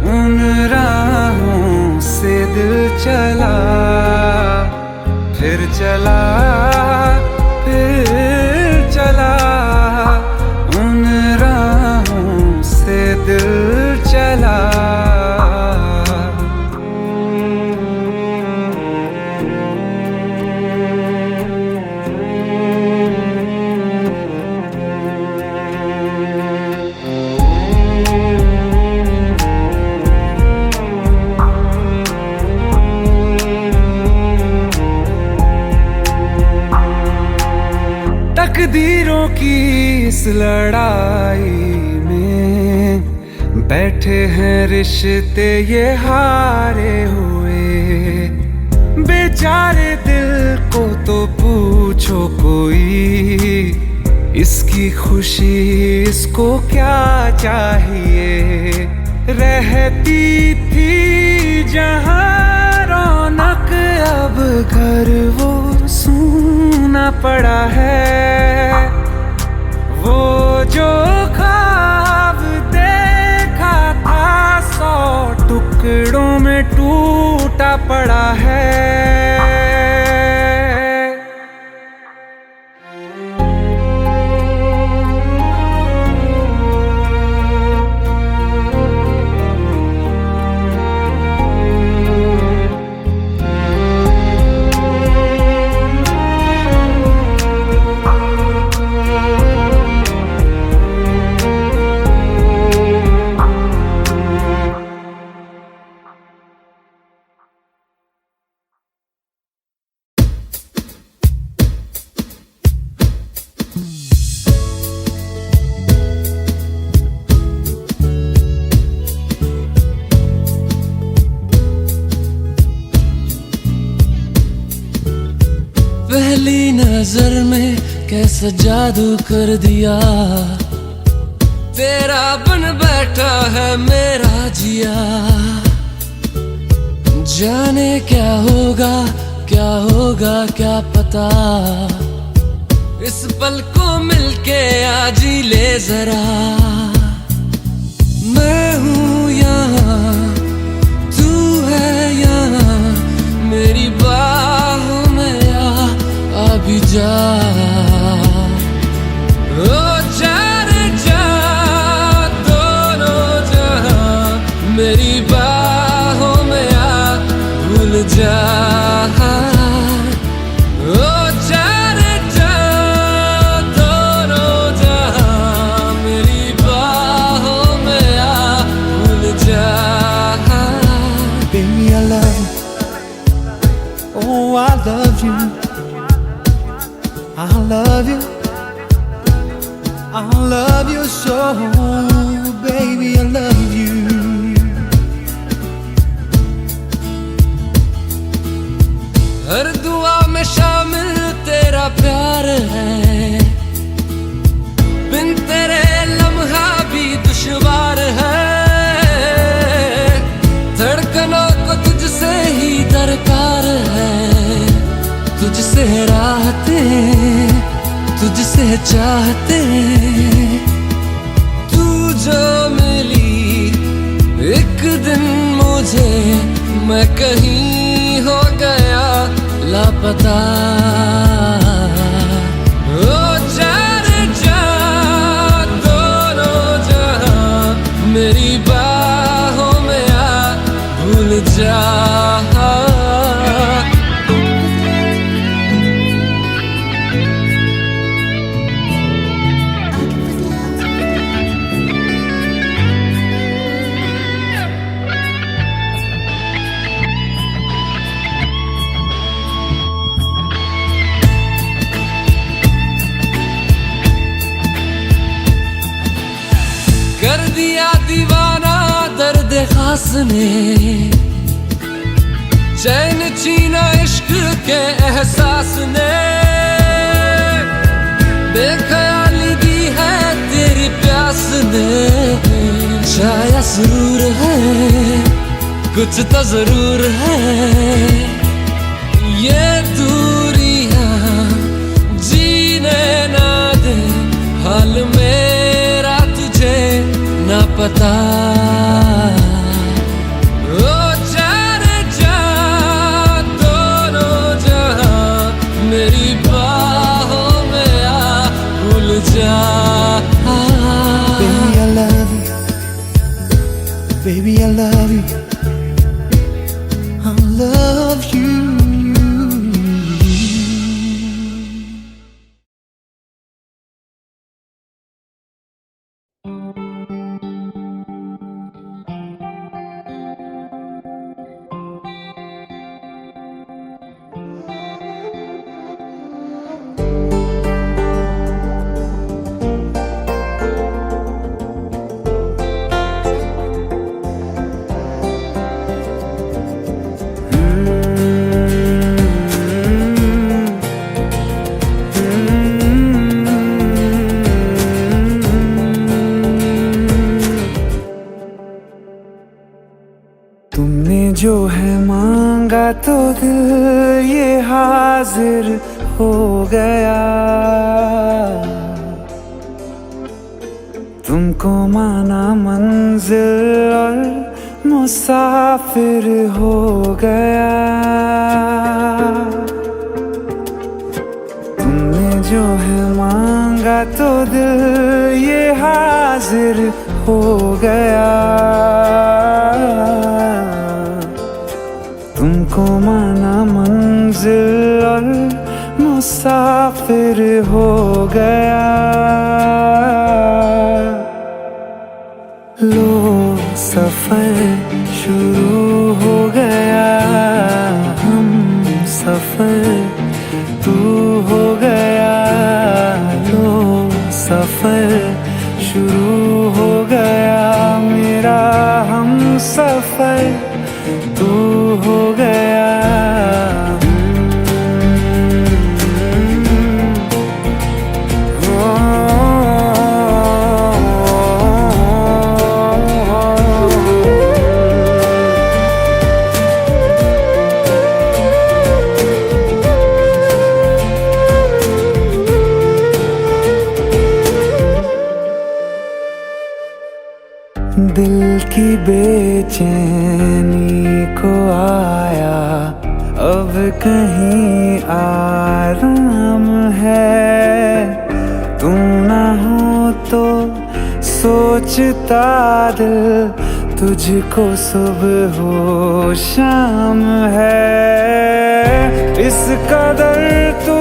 उन राहों से दिल चला। फिर चला उन राहों से दिल चला। तकदीरों की इस लड़ाई में बैठे हैं रिश्ते ये हारे हुए। बेचारे दिल को तो पूछो कोई, इसकी खुशी इसको क्या चाहिए। रहती थी जहाँ रौनक अब घर वो सूना पड़ा है। वो जो ख्वाब देखा था 100 टुकड़ों में टूटा पड़ा है। पहली नजर में कैसा जादू कर दिया, तेरा बन बैठा है मेरा जिया। जाने क्या होगा क्या पता, इस पल को मिलके आज ही ले जरा। मैं हूँ यहाँ, तू है यहाँ, मेरी बाहों में आ भी जा। ओ जा रे जा, दोनों जहां मेरी बाहों में आ भूल जा। ओ जा रे जा, दोनों जहां मेरी बाहों में आ भूल जा। Baby, I love you. Oh, I love you. I love you. I love you so, baby, I love you. हर दुआ में शामिल तेरा प्यार है, बिन तेरे लम्हा भी दुश्वार है। धड़कनों को तुझसे ही दरकार है, तुझसे राहते तुझसे चाहते। तू जो मिली एक दिन मुझे, मैं कहीं हो गया लापता। ओ जा रे जा, दोनों जहां मेरी बाहों में आ भूल जा। कर दिया दीवाना दर्द खास ने, चैन छीना इश्क के एहसास ने। बेख्याली दी है तेरी प्यास ने, शायद सुरूर है कुछ तो जरूर है। ये दूरियां जीने ना दे, हाल मेरा तुझे ना पता। ओ जा रे जा, दोनों जहां मेरी बाहों में आ भूल जा। Baby, I love you. Baby, I love you. I love you. तुमने जो है मांगा तो दिल ये हाजिर हो गया। तुमको माना मंजिल और मुसाफिर हो गया। तुमने जो है मांगा तो दिल ये हाजिर हो गया। तुमको माना मंजिल और मुसाफिर हो गया। लो सफर शुरू हो गया, हम सफर तू हो गया। लो सफर शुरू हो गया, मेरा हम सफर तू हो गया। दिल की बेचैनी को आया अब कहीं आराम है। तू ना हो तो सोचता दिल तुझको सुबह हो शाम है। इस कदर तू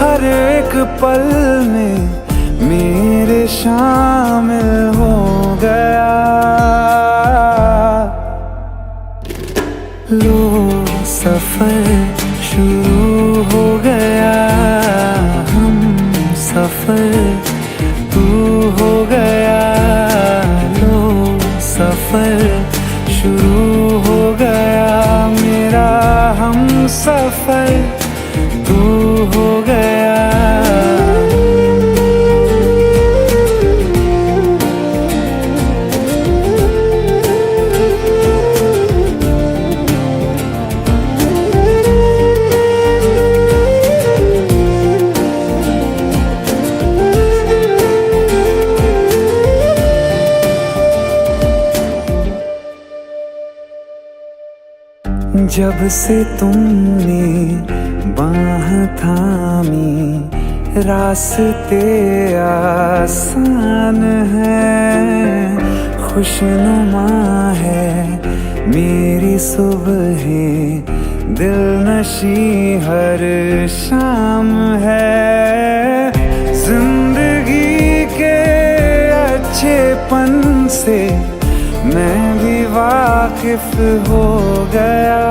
हर एक पल में मेरे शामिल हो गया। लो सफर शुरू हो गया, हम सफर तू हो गया। लो सफर शुरू हो गया, मेरा हम सफर तू हो गया। जब से तुमने बाह थामी रास्ते आसान है। खुशनुमा है मेरी सुबह, दिल नशी हर शाम है। जिंदगी के अच्छेपन से मैं भी वाकिफ हो गया।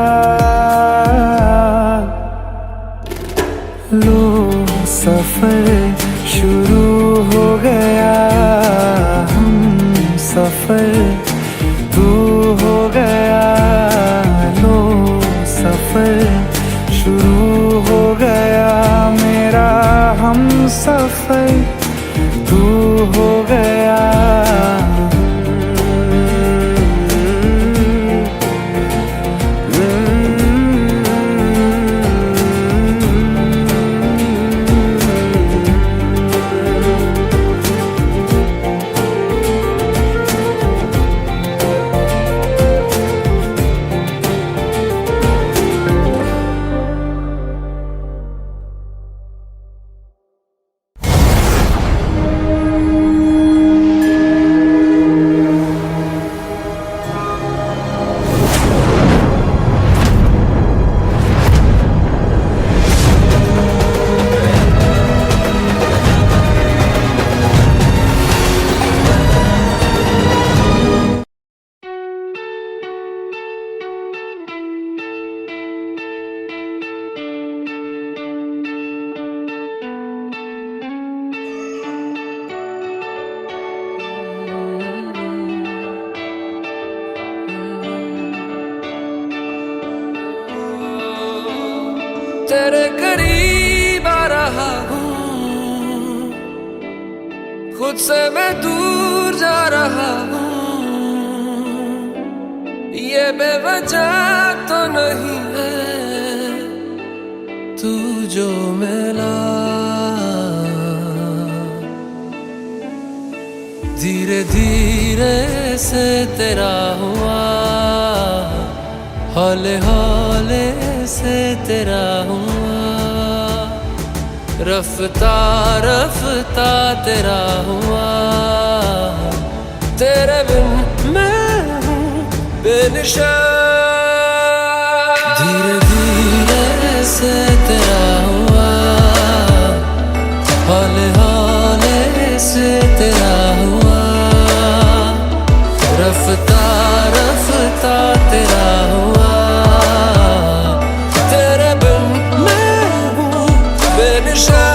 लो सफर शुरू हो गया, हम सफर तू हो गया। लो सफर शुरू हो गया, मेरा हम सफर तू हो गया। तेरे करीब आ रहा हूँ, खुद से मैं दूर जा रहा हूँ। ये बेवजह तो नहीं है तू जो मिला। धीरे धीरे से तेरा हुआ, हौले हौले से तेरा हुआ, रफ्ता रफ्ता तेरा हुआ, तेरे बिन मैं हूँ बेनिशान। धीरे धीरे से तेरा हुआ, हौले हौले से तेरा हुआ, रफ्ता रफ्ता तेरा हुआ, तेरे बिन मैं हूँ बेनिशान।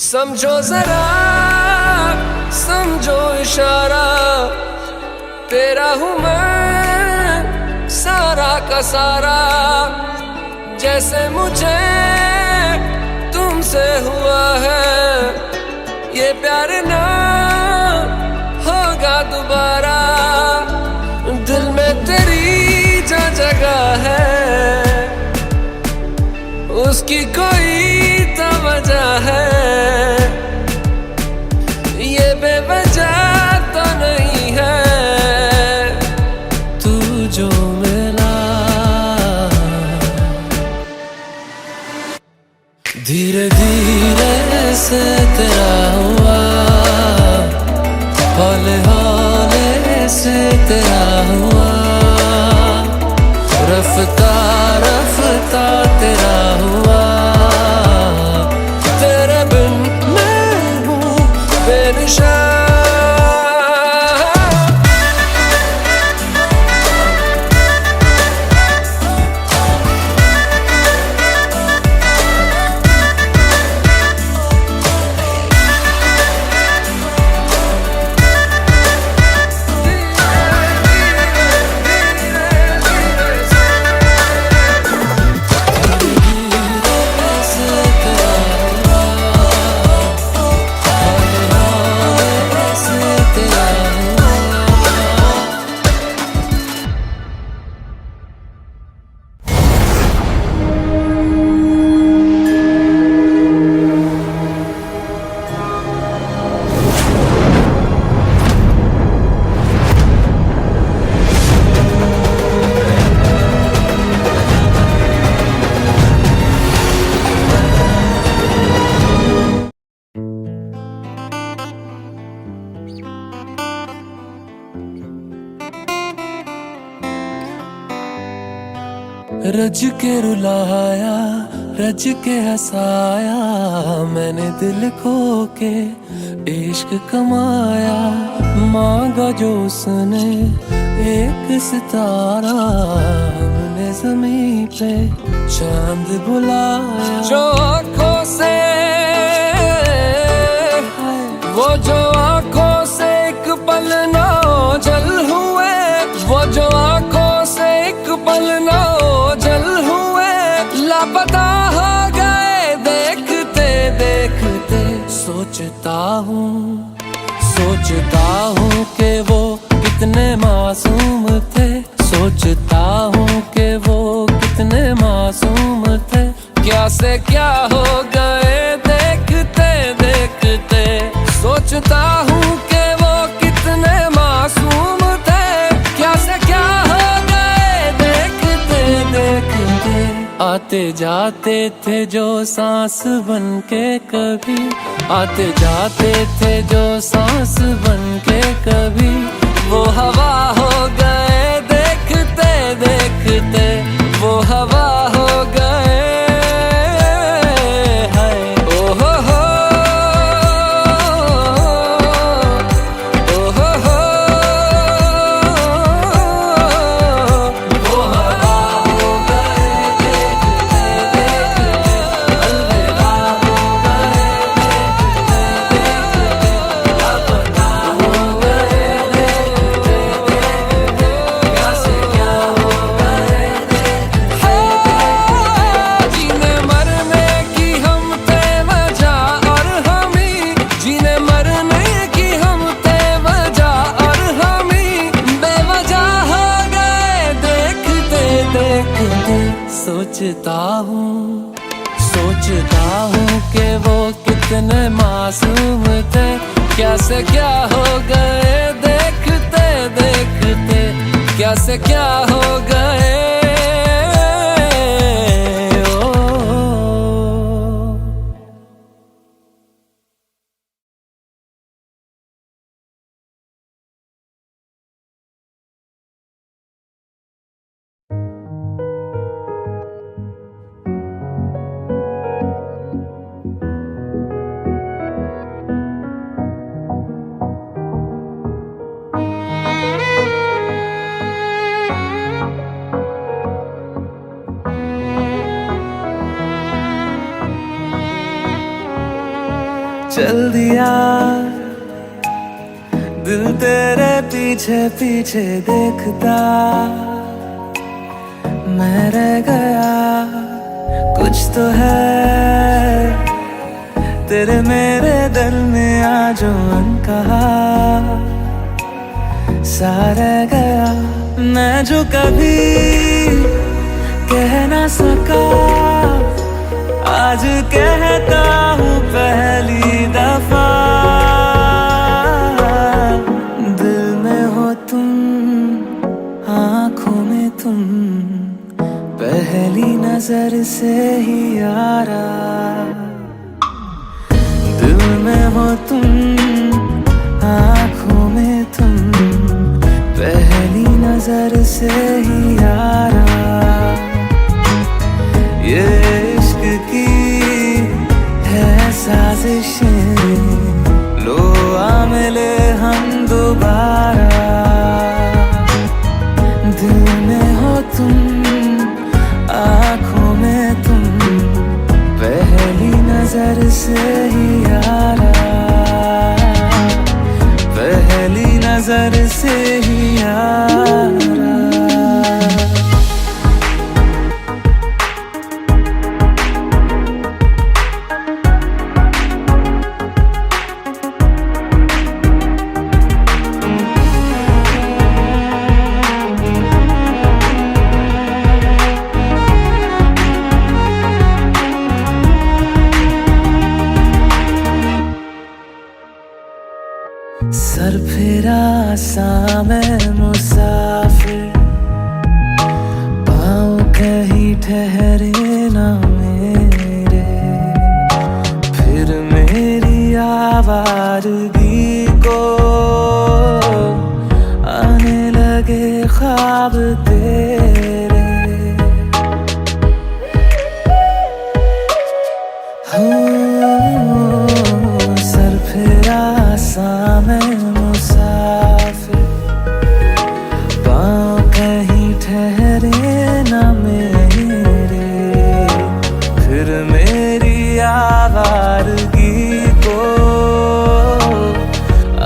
समझो जरा, समझो इशारा, तेरा हूँ मैं सारा का सारा, जैसे मुझे तुमसे हुआ है, ये प्यार ना होगा दोबारा। दिल में तेरी जो जगह है, उसकी कोई तो वजह है, ये बेवजह तो नहीं है। तू जो मिला, धीरे धीरे से तेरा हुआ, हौले हौले से तेरा हुआ, रफ्ता रफ्ता तेरा हुआ, तेरे बिन मैं हूँ बेनिशान। रज के रुलाया, रज के हंसाया, मैंने दिल खो के इश्क कमाया। मांगा जो उसने एक सितारा, हमने ज़मीं पे चांद बुलाया। जो आँखों से, वो जो आँखों से एक पल ना जल हुए, वो जो आँखों से एक पल ना जल हुए, लापता हो गए देखते देखते। सोचता हूँ कि वो कितने मासूम थे, सोचता हूँ कि वो कितने मासूम थे। क्या से क्या हो गए देखते देखते, सोचता हूँ कि वो कितने मासूम थे। क्या से क्या हो गए देखते देखते। आते जाते थे जो सांस बन के कभी, आते जाते थे जो सांस बन के कभी, वो हवा हो गए देखते देखते, वो हवा हो गए। सोचता हूँ कि वो कितने मासूम थे, क्या से क्या हो गए देखते देखते, क्या से क्या हो गए। चल दिया दिल तेरे पीछे पीछे देखता, मैं रह गया कुछ तो है तेरे मेरे दरमियां जो अनकहा सा रह गया। मैं जो कभी कह ना सका आज कहता हूँ पहली दफा। दिल में हो तुम, आँखों में तुम, पहली नजर से ही यारा। दिल में हो तुम, आँखों में तुम, पहली नजर से ही यारा। ये इश्क की है साजिशें, लो आ मिले हम दोबारा। दिल में हो तुम, आँखों में तुम, पहली नजर से ही यारा। पहली नजर से ही यारा। सर फिरा सा मैं मुसाफिर, पाँव कहीं ठहरे ना मेरे। फिर मेरी आवारगी को आने लगे ख्वाब तेरे। सर फिरा सा मैं मुसाफिर, पाँव कहीं ठहरे ना मेरे। फिर मेरी आवारगी को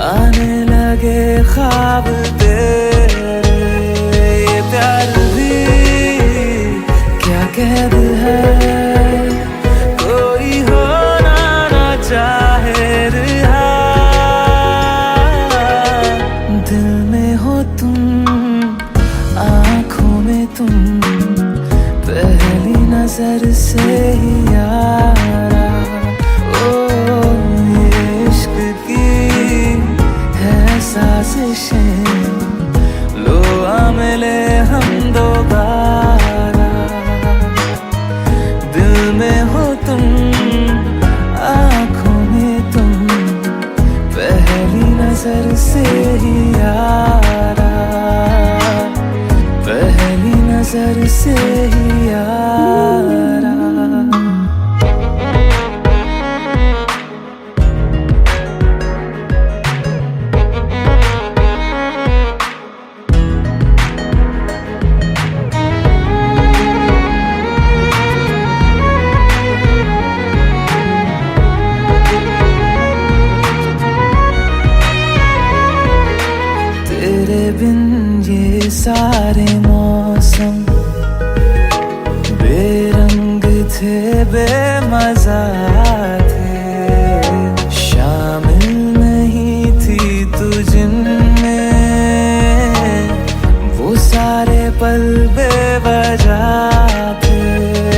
आने लगे ख्वाब तेरे। ये प्यार भी क्या कैद है, कोई होना ना चाहे रिहा। दिल में हो तुम, आँखों में तुम, पहली नजर से ही यारा। ओ ये इश्क की है साजिशें, लो आ मिले हम दोबारा। दिल में हो तुम, आँखों में तुम, पहली नजर से ही यारा। पहली नजर से ही यारा। तेरे बिन ये सारे मौसम बेरंग थे, बेमजा थे। शामिल नहीं थी तू जिनमें, वो सारे पल बेवजह थे।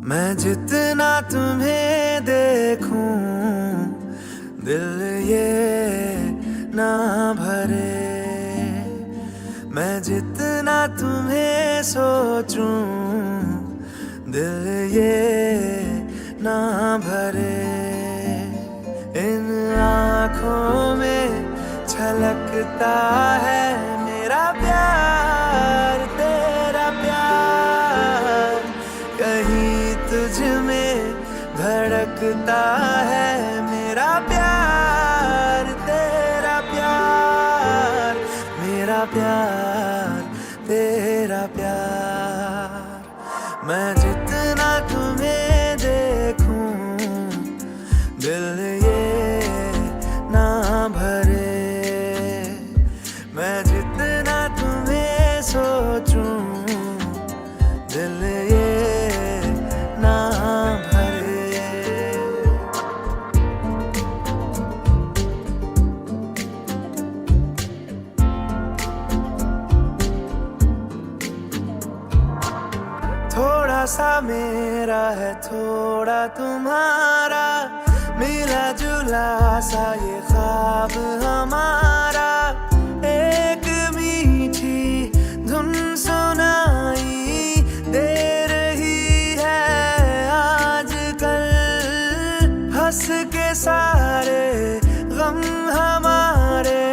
मैं जितना तुम्हें देखूं दिल ये ना भरे, मैं जितना तुम्हें सोचूं दिल ये ना भरे। इन आँखों में छलकता है मेरा प्यार, तेरा प्यार, कहीं तुझ में धड़कता है मेरा प्यार, तेरा प्यार, मेरा प्यार, तेरा प्यार। मैं जितना तुम्हें देखूं दिल ये ना भरे, मैं जितना तुम्हें सोचूं दिल ये ना भरे। थोड़ा सा मेरा है थोड़ा तुम्हारा, मिला जुला सा ये ख्वाब हमारा। एक मीठी धुन सुनाई दे रही है आजकल, हंस के सारे गम हमारे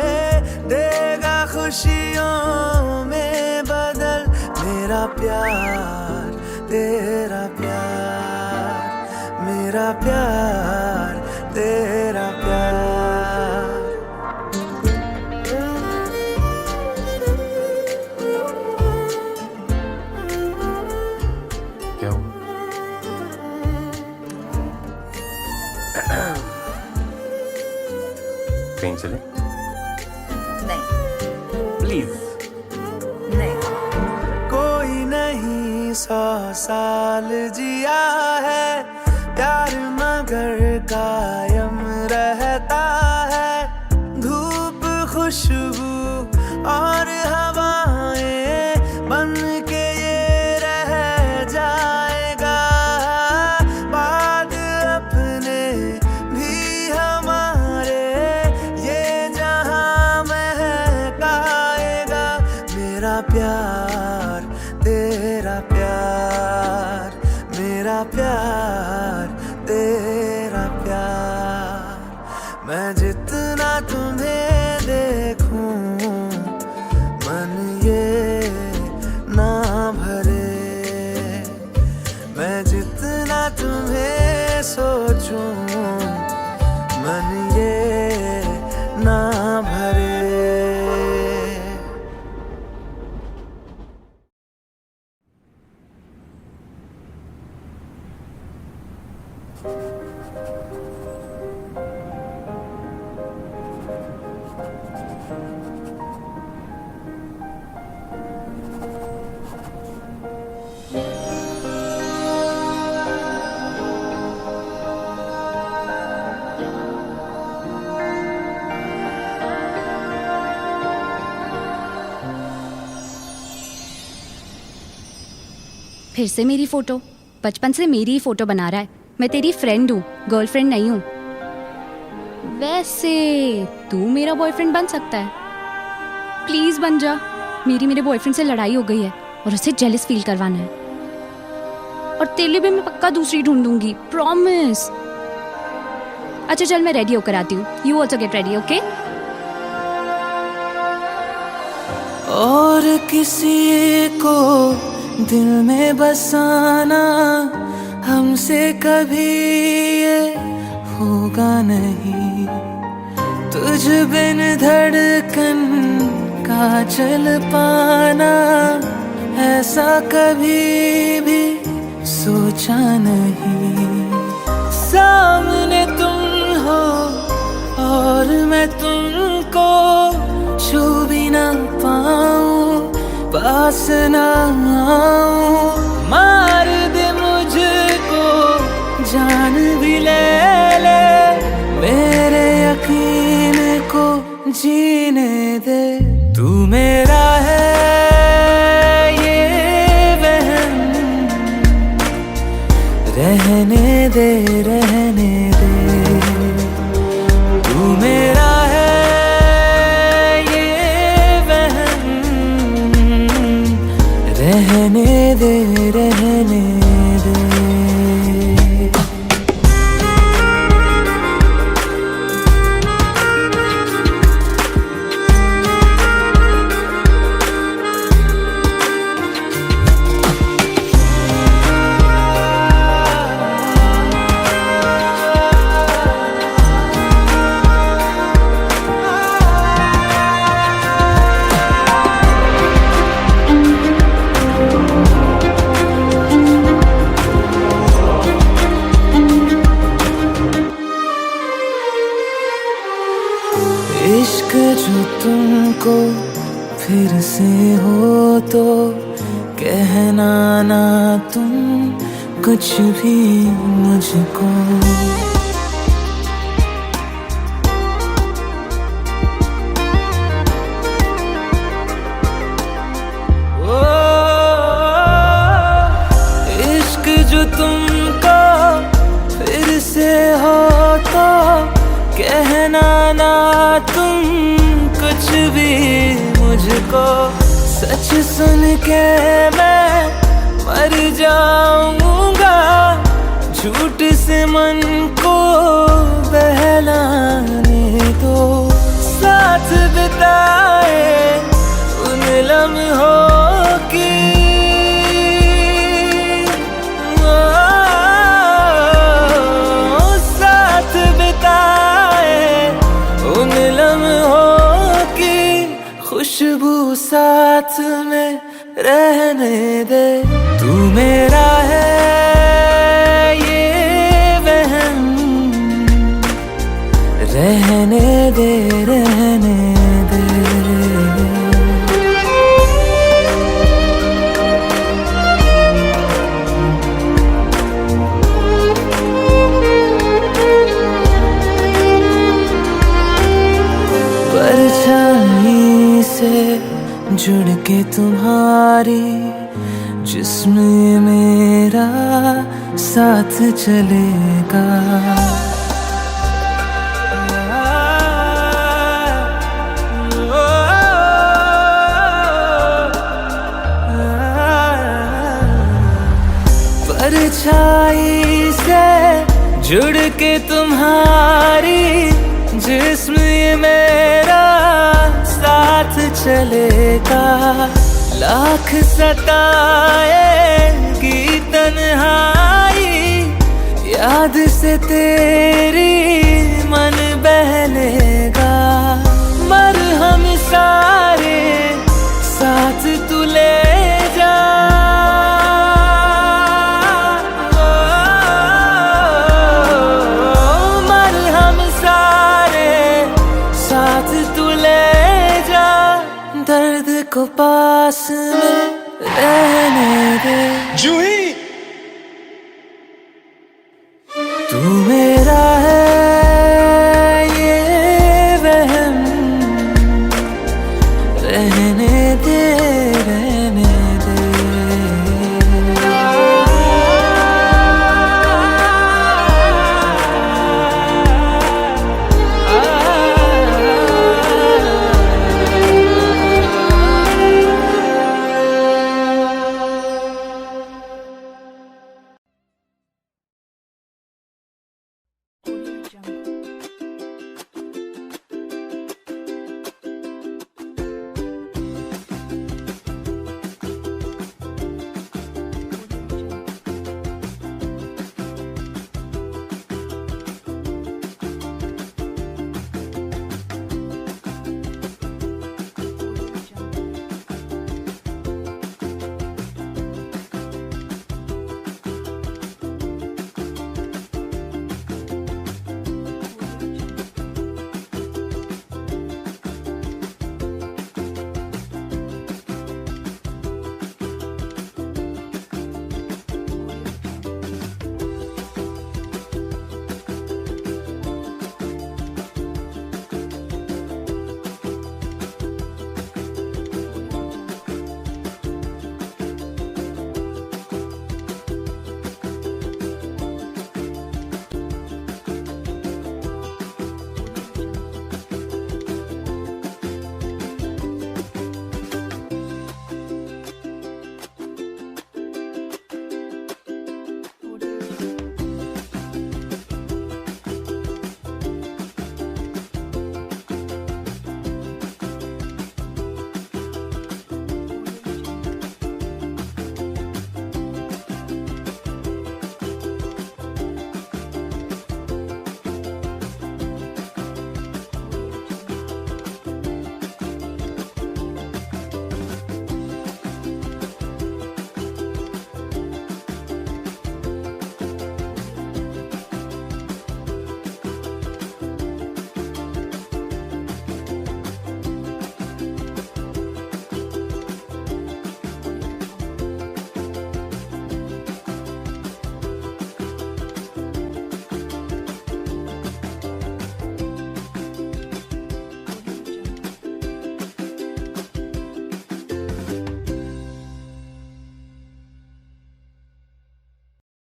देगा खुशियों में बदल। मेरा प्यार, तेरा प्यार, मेरा प्यार, तेरा प्यार। क्या हुआ? कहीं चले? नहीं प्लीज। नहीं। कोई नहीं 100 साल जिया है, प्यार मगर कायम रहता है। धूप खुशबू और हवाएं बन के ये रह जाएगा, बाद अपने भी हमारे ये जहां महकाएगा। मेरा प्यार, तेरा प्यार, मेरा प्यार, तेरा प्यार। मैं जितना तुम्हें देखूं मन ये ना भरे, मैं जितना तुम्हें सोचूं मन ये ना भरे। फिर से मेरी फोटो, बचपन से मेरी ही फोटो बना रहा है। मैं तेरी फ्रेंड हूँ, गर्लफ्रेंड नहीं हूँ। वैसे तू मेरा बॉयफ्रेंड बन सकता है, प्लीज बन जा। मेरे बॉयफ्रेंड से लड़ाई हो गई है और उसे जेलस फील करवाना है, और तेरे लिए भी मैं पक्का दूसरी ढूंढूंगी, प्रॉमिस। अच्छा चल मैं रेडी होकर आती हूँ, you also get ready, okay? और किसी को दिल में बसाना हमसे कभी ये होगा नहीं, तुझ बिन धड़कन का चल पाना ऐसा कभी भी सोचा नहीं। सामने तुम हो और मैं तुमको छू भी ना पाऊं, पास ना आऊं, मार दे मुझको जान भी ले मेरे यकीन को जीने दे। तू मेरा है ये वहम, रहने दे तू मेरा है ये वहम, रहने दे इश्क जो तुमको फिर से हो तो कहना ना तुम कुछ भी मुझको। ओ इश्क जो तुमको फिर से हो तो कहना ना तुम कुछ भी मुझको। सच सुन के मैं मर जाऊंगा, झूठ से मन को बहलाने दो। साथ बिताए उन लम्हों की खुशबू साथ में रहने दे। तू मेरा है ये वहम, रहने दे परछाई से जुड़ के तुम्हारी जिस्म मेरा साथ चलेगा। परछाई से जुड़ के तुम्हारी जिस्म मेरा साथ चलेगा। लाख सताएगी तन्हाई, याद से तेरी मन बहलेगा। मरहम सारे साथ तू ले जा, मरहम सारे साथ तू ले जा। दर्द को पास में रहने दे। जूही